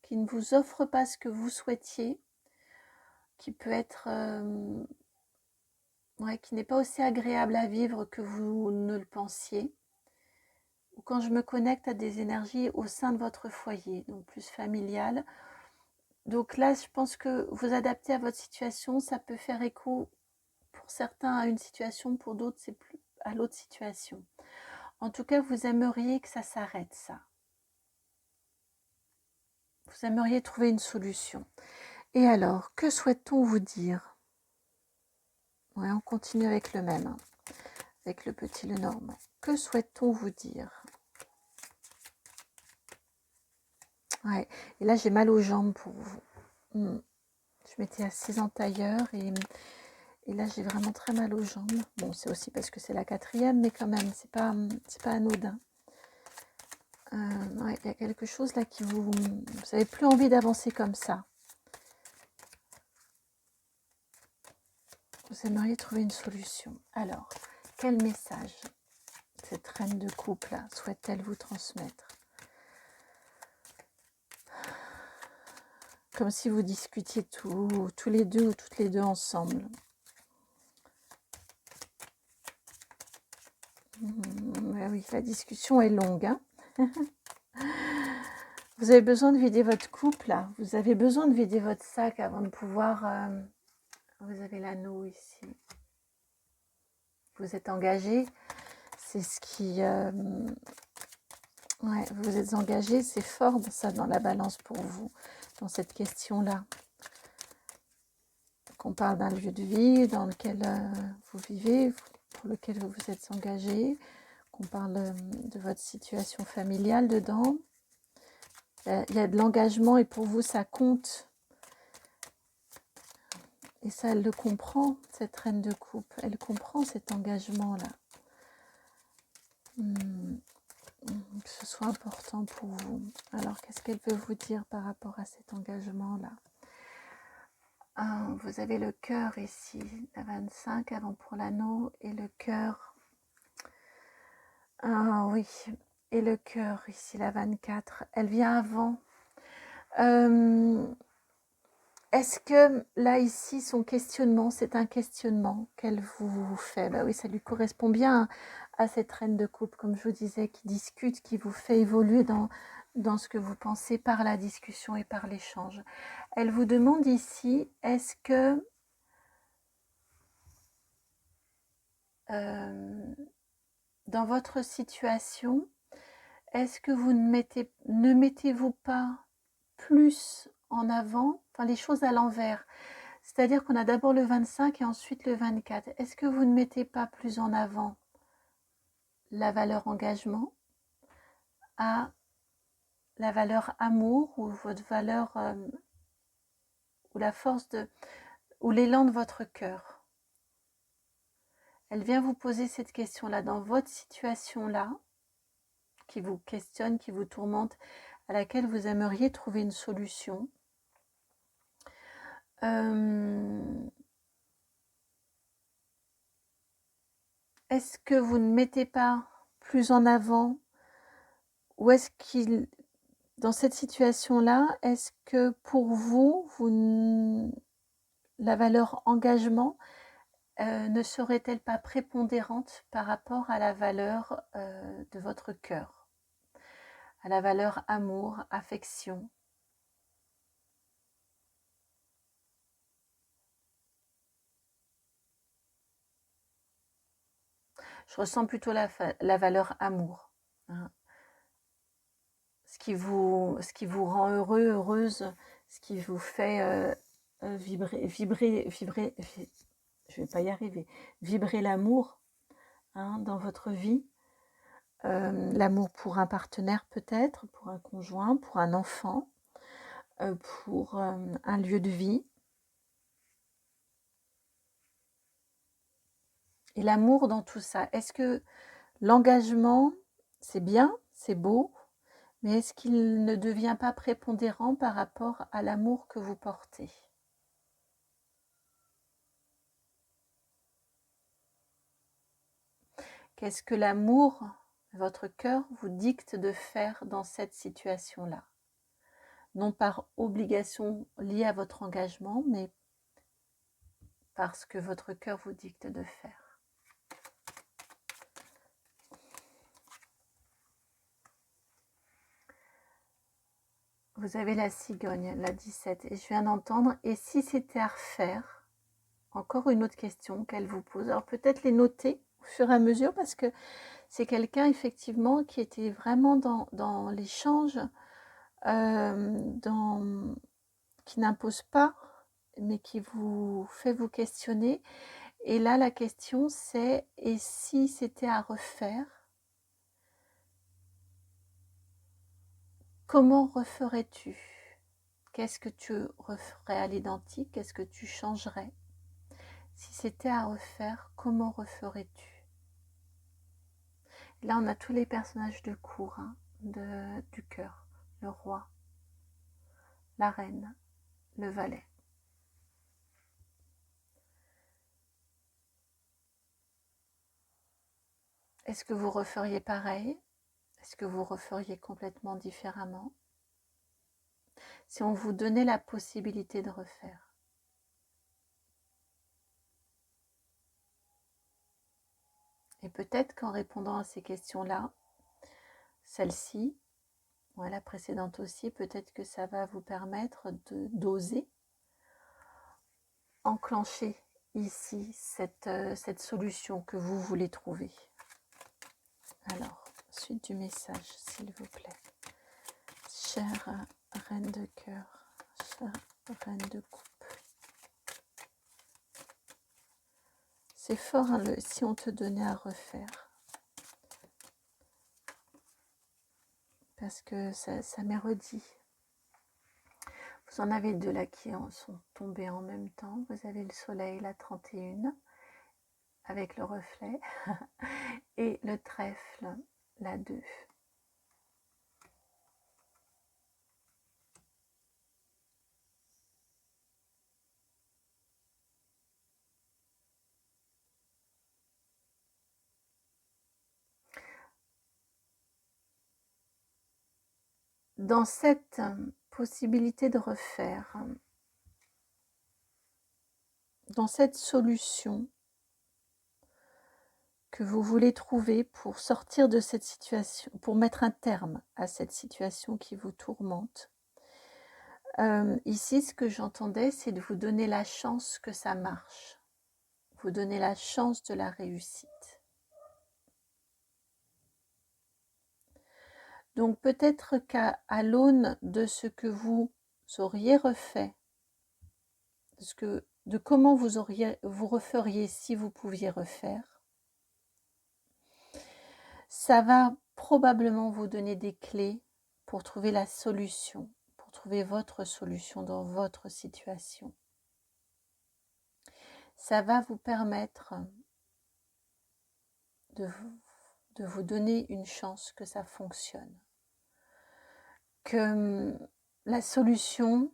qui ne vous offre pas ce que vous souhaitiez, qui peut être... qui n'est pas aussi agréable à vivre que vous ne le pensiez. Ou quand je me connecte à des énergies au sein de votre foyer, donc plus familial. Donc là, je pense que vous adaptez à votre situation, ça peut faire écho pour certains à une situation, pour d'autres c'est plus à l'autre situation. En tout cas, vous aimeriez que ça s'arrête, ça. Vous aimeriez trouver une solution. Et alors, que souhaite-t-on vous dire? Ouais, on continue avec le même, hein, avec le petit Lenormand. Que souhaite-t-on vous dire? Ouais, et là j'ai mal aux jambes pour vous. Je m'étais assise en tailleur et là j'ai vraiment très mal aux jambes. Bon, c'est aussi parce que c'est la 4e, mais quand même, c'est pas anodin. Ouais, il y a quelque chose là qui vous n'avez plus envie d'avancer comme ça. Vous aimeriez trouver une solution. Alors, quel message cette reine de couple là souhaite-t-elle vous transmettre? Comme si vous discutiez tous les deux ou toutes les deux ensemble. Oui, la discussion est longue. Hein. Vous avez besoin de vider votre coupe là. Vous avez besoin de vider votre sac avant de pouvoir... vous avez l'anneau ici. Vous êtes engagé. C'est ce qui... ouais, vous êtes engagé. C'est fort ça dans la balance pour vous. Dans cette question-là. Qu'on parle d'un lieu de vie dans lequel vous vivez, pour lequel vous vous êtes engagé. qu'on parle de votre situation familiale dedans. Il y a de l'engagement et pour vous, ça compte. Et ça, elle le comprend, cette reine de coupe. Elle comprend cet engagement-là. Que ce soit important pour vous. Alors, qu'est-ce qu'elle veut vous dire par rapport à cet engagement-là? Vous avez le cœur ici, la 25 avant pour l'anneau, et le cœur. Ah oui, et le cœur ici, la 24. Elle vient avant. Est-ce que là, ici, son questionnement, c'est un questionnement qu'elle vous fait? Bah oui, ça lui correspond bien à cette reine de coupe, comme je vous disais, qui discute, qui vous fait évoluer dans ce que vous pensez par la discussion et par l'échange. Elle vous demande ici, est-ce que dans votre situation, est-ce que vous ne mettez-vous pas plus en avant, enfin les choses à l'envers? C'est-à-dire qu'on a d'abord le 25 et ensuite le 24. Est-ce que vous ne mettez pas plus en avant la valeur engagement à la valeur amour ou votre valeur ou la force ou l'élan de votre cœur? Elle vient vous poser cette question-là dans votre situation-là, qui vous questionne, qui vous tourmente, à laquelle vous aimeriez trouver une solution. Est-ce que vous ne mettez pas plus en avant, ou est-ce qu'il, dans cette situation-là, est-ce que pour vous, la valeur engagement ne serait-elle pas prépondérante par rapport à la valeur de votre cœur, à la valeur amour, affection? Je ressens plutôt la valeur amour, hein. Ce qui vous rend heureux, heureuse, ce qui vous fait vibrer, je vais pas y arriver, vibrer l'amour, hein, dans votre vie. L'amour pour un partenaire peut-être, pour un conjoint, pour un enfant, pour un lieu de vie. Et l'amour dans tout ça, est-ce que l'engagement, c'est bien, c'est beau, mais est-ce qu'il ne devient pas prépondérant par rapport à l'amour que vous portez? Qu'est-ce que l'amour, votre cœur, vous dicte de faire dans cette situation-là? Non par obligation liée à votre engagement, mais parce que votre cœur vous dicte de faire. Vous avez la cigogne, la 17, et je viens d'entendre, et si c'était à refaire, encore une autre question qu'elle vous pose. Alors peut-être les noter au fur et à mesure, parce que c'est quelqu'un effectivement qui était vraiment dans l'échange, qui n'impose pas, mais qui vous fait vous questionner. Et là, la question c'est, et si c'était à refaire, comment referais-tu? Qu'est-ce que tu referais à l'identique? Qu'est-ce que tu changerais? Si c'était à refaire, comment referais-tu? Là, on a tous les personnages de cour, hein, du cœur. Le roi, la reine, le valet. Est-ce que vous referiez pareil? Est-ce que vous referiez complètement différemment? Si on vous donnait la possibilité de refaire. Et peut-être qu'en répondant à ces questions-là, celle-ci, ou la précédente aussi, peut-être que ça va vous permettre d'oser enclencher ici cette solution que vous voulez trouver. Alors, suite du message, s'il vous plaît. Chère reine de cœur, chère reine de coupe. C'est fort, hein, si on te donnait à refaire. parce que ça m'érodit. Vous en avez deux là qui sont tombés en même temps. Vous avez le soleil, la 31, avec le reflet, et le trèfle, la 2. Dans cette possibilité de refaire, dans cette solution que vous voulez trouver pour sortir de cette situation, pour mettre un terme à cette situation qui vous tourmente, ici, ce que j'entendais, c'est de vous donner la chance que ça marche, vous donner la chance de la réussite. Donc peut-être qu'à l'aune de ce que vous auriez refait, de comment vous referiez si vous pouviez refaire, ça va probablement vous donner des clés pour trouver la solution, pour trouver votre solution dans votre situation. Ça va vous permettre de vous donner une chance que ça fonctionne, que la solution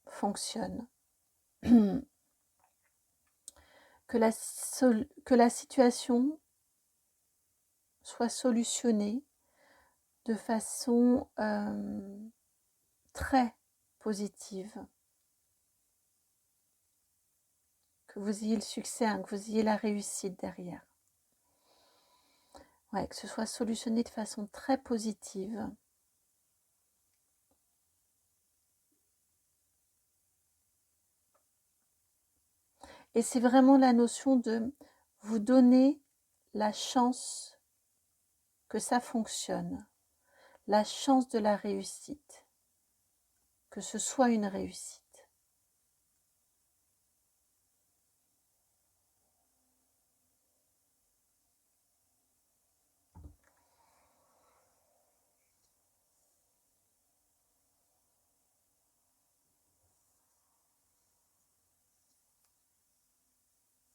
fonctionne, que la situation soit solutionnée de façon très positive, que vous ayez le succès, que vous ayez la réussite derrière. Ouais, que ce soit solutionné de façon très positive. Et c'est vraiment la notion de vous donner la chance que ça fonctionne, la chance de la réussite, que ce soit une réussite.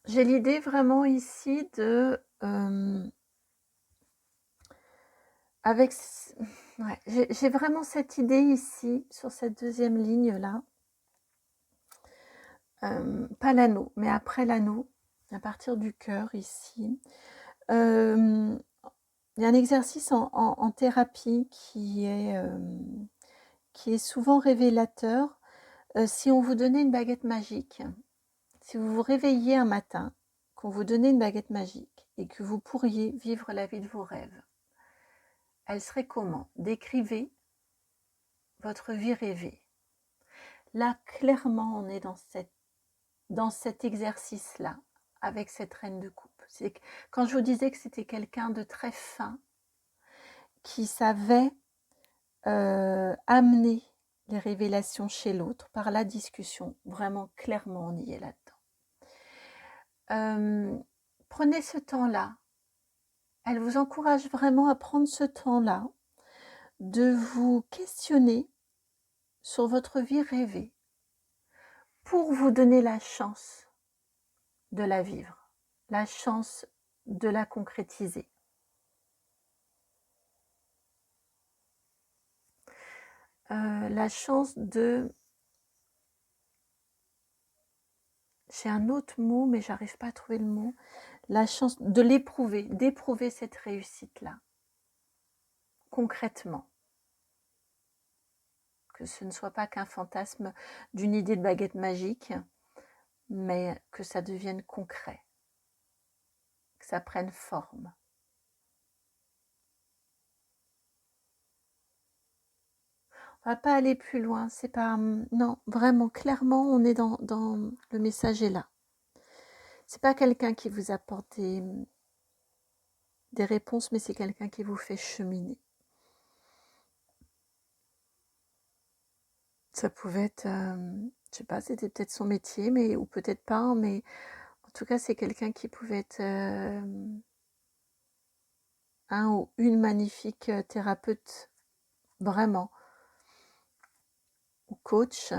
J'ai l'idée vraiment ici de... ouais, j'ai vraiment cette idée ici, sur cette deuxième ligne-là. Pas l'anneau, mais après l'anneau, à partir du cœur ici. Il y a un exercice en thérapie qui est souvent révélateur. Si on vous donnait une baguette magique, si vous vous réveilliez un matin, qu'on vous donnait une baguette magique et que vous pourriez vivre la vie de vos rêves, elle serait comment? Décrivez votre vie rêvée. Là, clairement, on est dans cet exercice-là, avec cette reine de coupe. Quand je vous disais que c'était quelqu'un de très fin, qui savait amener les révélations chez l'autre par la discussion, vraiment clairement on y est là-dedans. Prenez ce temps-là, elle vous encourage vraiment à prendre ce temps-là, de vous questionner sur votre vie rêvée, pour vous donner la chance de la vivre, la chance de la concrétiser. La chance de... J'ai un autre mot, mais j'arrive pas à trouver le mot. La chance de l'éprouver, d'éprouver cette réussite-là, concrètement. Que ce ne soit pas qu'un fantasme d'une idée de baguette magique, mais que ça devienne concret, que ça prenne forme. On va pas aller plus loin, c'est pas... Non, vraiment, clairement, on est dans le message est là. C'est pas quelqu'un qui vous apporte des réponses, mais c'est quelqu'un qui vous fait cheminer. Ça pouvait être, je sais pas, c'était peut-être son métier, mais ou peut-être pas, mais en tout cas, c'est quelqu'un qui pouvait être un ou une magnifique thérapeute, vraiment, ou coach,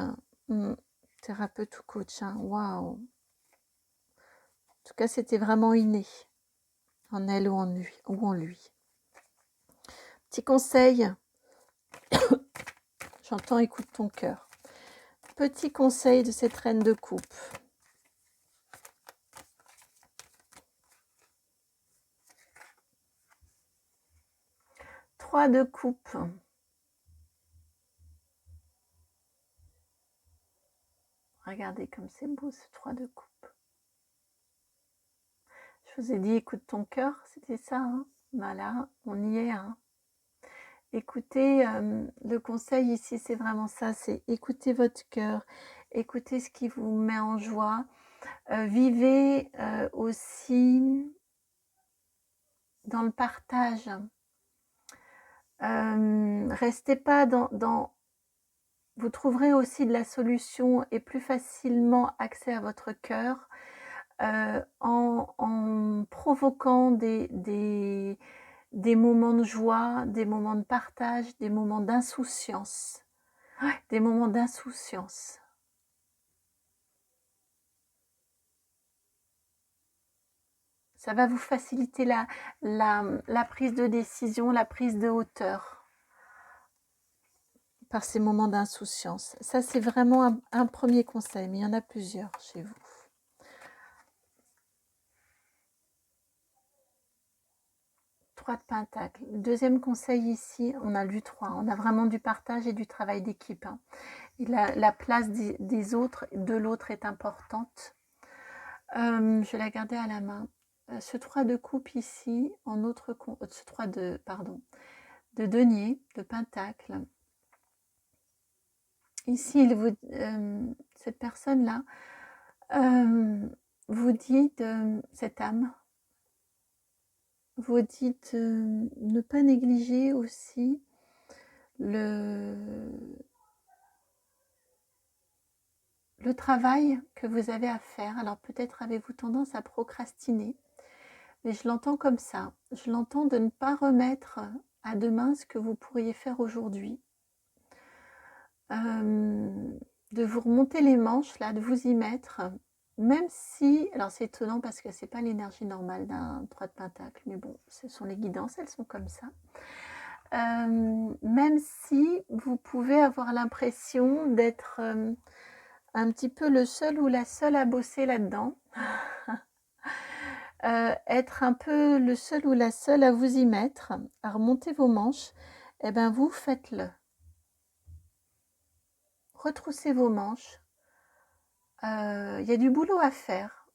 thérapeute ou coach, waouh. En tout cas, c'était vraiment inné, en elle ou en lui. Petit conseil, j'entends écoute ton cœur. Petit conseil de cette reine de coupe. Trois de coupe. Regardez comme c'est beau ce 3 de coupe. Je vous ai dit écoute ton cœur, c'était ça. Hein, voilà, on y est. Hein. Écoutez, le conseil ici, c'est vraiment ça, c'est écoutez votre cœur, écoutez ce qui vous met en joie. Vivez aussi dans le partage. Restez pas dans... Vous trouverez aussi de la solution et plus facilement accès à votre cœur en provoquant des moments de joie, des moments de partage, des moments d'insouciance. Des moments d'insouciance. Ça va vous faciliter la prise de décision, la prise de hauteur par ces moments d'insouciance. Ça, c'est vraiment un premier conseil, mais il y en a plusieurs chez vous. Trois de Pentacle. Le deuxième conseil ici, on a lu 3. On a vraiment du partage et du travail d'équipe. Hein. Et la place des autres, de l'autre est importante. Je vais la garder à la main. Ce 3 de coupe ici, en autre ce 3 de denier, de pentacle. Ici, cette personne-là vous dit, cette âme, vous dit de ne pas négliger aussi le travail que vous avez à faire. Alors peut-être avez-vous tendance à procrastiner, mais je l'entends comme ça. Je l'entends de ne pas remettre à demain ce que vous pourriez faire aujourd'hui. De vous remonter les manches, là, de vous y mettre, même si, alors c'est étonnant parce que c'est pas l'énergie normale d'un 3 de pentacle, mais bon, ce sont les guidances, elles sont comme ça. Même si vous pouvez avoir l'impression d'être un petit peu le seul ou la seule à bosser là-dedans, être un peu le seul ou la seule à vous y mettre, à remonter vos manches, eh bien vous faites-le. Retroussez vos manches. Il y a du boulot à faire.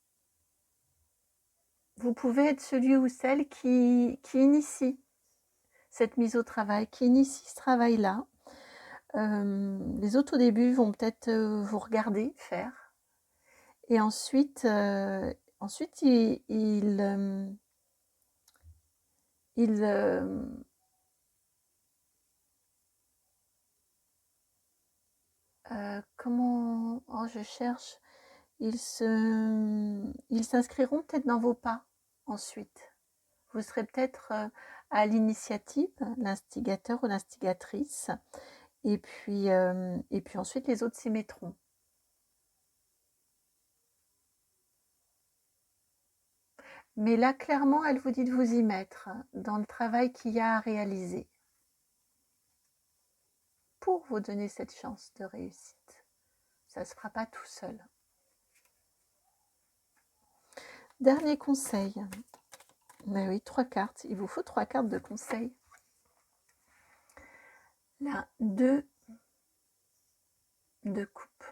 Vous pouvez être celui ou celle qui initie cette mise au travail, qui initie ce travail-là. Les autres au début vont peut-être vous regarder faire. Et ensuite comment... Oh, je cherche. Ils s'inscriront peut-être dans vos pas ensuite. Vous serez peut-être à l'initiative, l'instigateur ou l'instigatrice, et puis ensuite les autres s'y mettront. Mais là, clairement, elle vous dit de vous y mettre dans le travail qu'il y a à réaliser pour vous donner cette chance de réussite. Ça ne se fera pas tout seul. Dernier conseil. Ben oui, 3 cartes. Il vous faut 3 cartes de conseil. Là, 2 de coupe.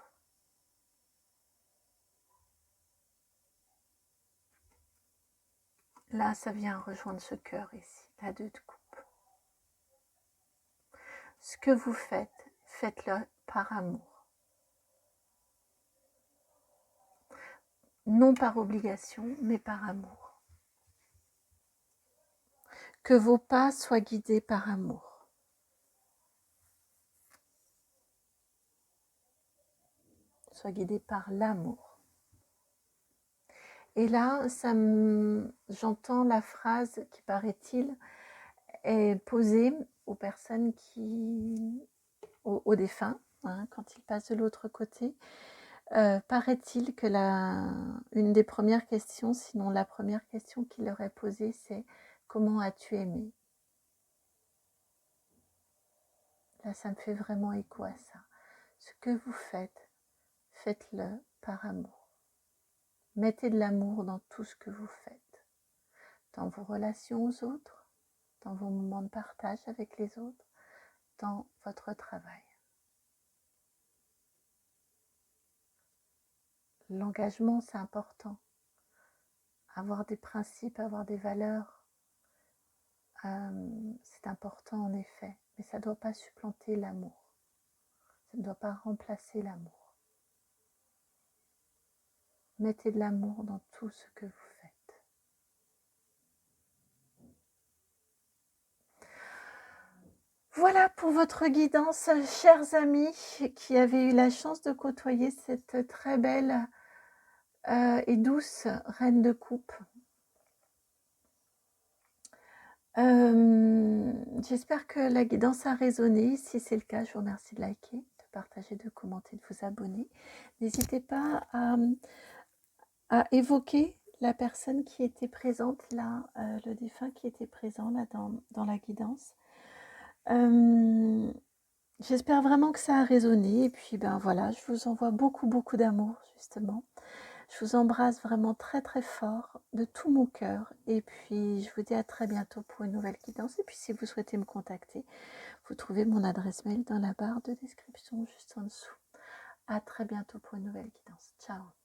Là, ça vient rejoindre ce cœur ici, la 2 de coupe. Ce que vous faites, faites-le par amour. Non par obligation, mais par amour. Que vos pas soient guidés par amour. Soient guidés par l'amour. Et là, j'entends la phrase qui paraît-il, est posée aux personnes aux défunts, hein, quand ils passent de l'autre côté. Paraît-il que une des premières questions, sinon la première question qu'il leur est posée, c'est « Comment as-tu aimé ?» Là, ça me fait vraiment écho à ça. Ce que vous faites, faites-le par amour. Mettez de l'amour dans tout ce que vous faites, dans vos relations aux autres, dans vos moments de partage avec les autres, dans votre travail. L'engagement, c'est important. Avoir des principes, avoir des valeurs, c'est important en effet, mais ça ne doit pas supplanter l'amour. Ça ne doit pas remplacer l'amour. Mettez de l'amour dans tout ce que vous faites. Voilà pour votre guidance, chers amis qui avez eu la chance de côtoyer cette très belle et douce reine de coupe. J'espère que la guidance a résonné. Si c'est le cas, je vous remercie de liker, de partager, de commenter, de vous abonner. N'hésitez pas à évoquer la personne qui était présente là, le défunt qui était présent là dans la guidance. J'espère vraiment que ça a résonné et puis ben voilà, je vous envoie beaucoup d'amour justement. Je vous embrasse vraiment très fort de tout mon cœur et puis je vous dis à très bientôt pour une nouvelle guidance. Et puis si vous souhaitez me contacter, vous trouvez mon adresse mail dans la barre de description juste en dessous. À très bientôt pour une nouvelle guidance. Ciao.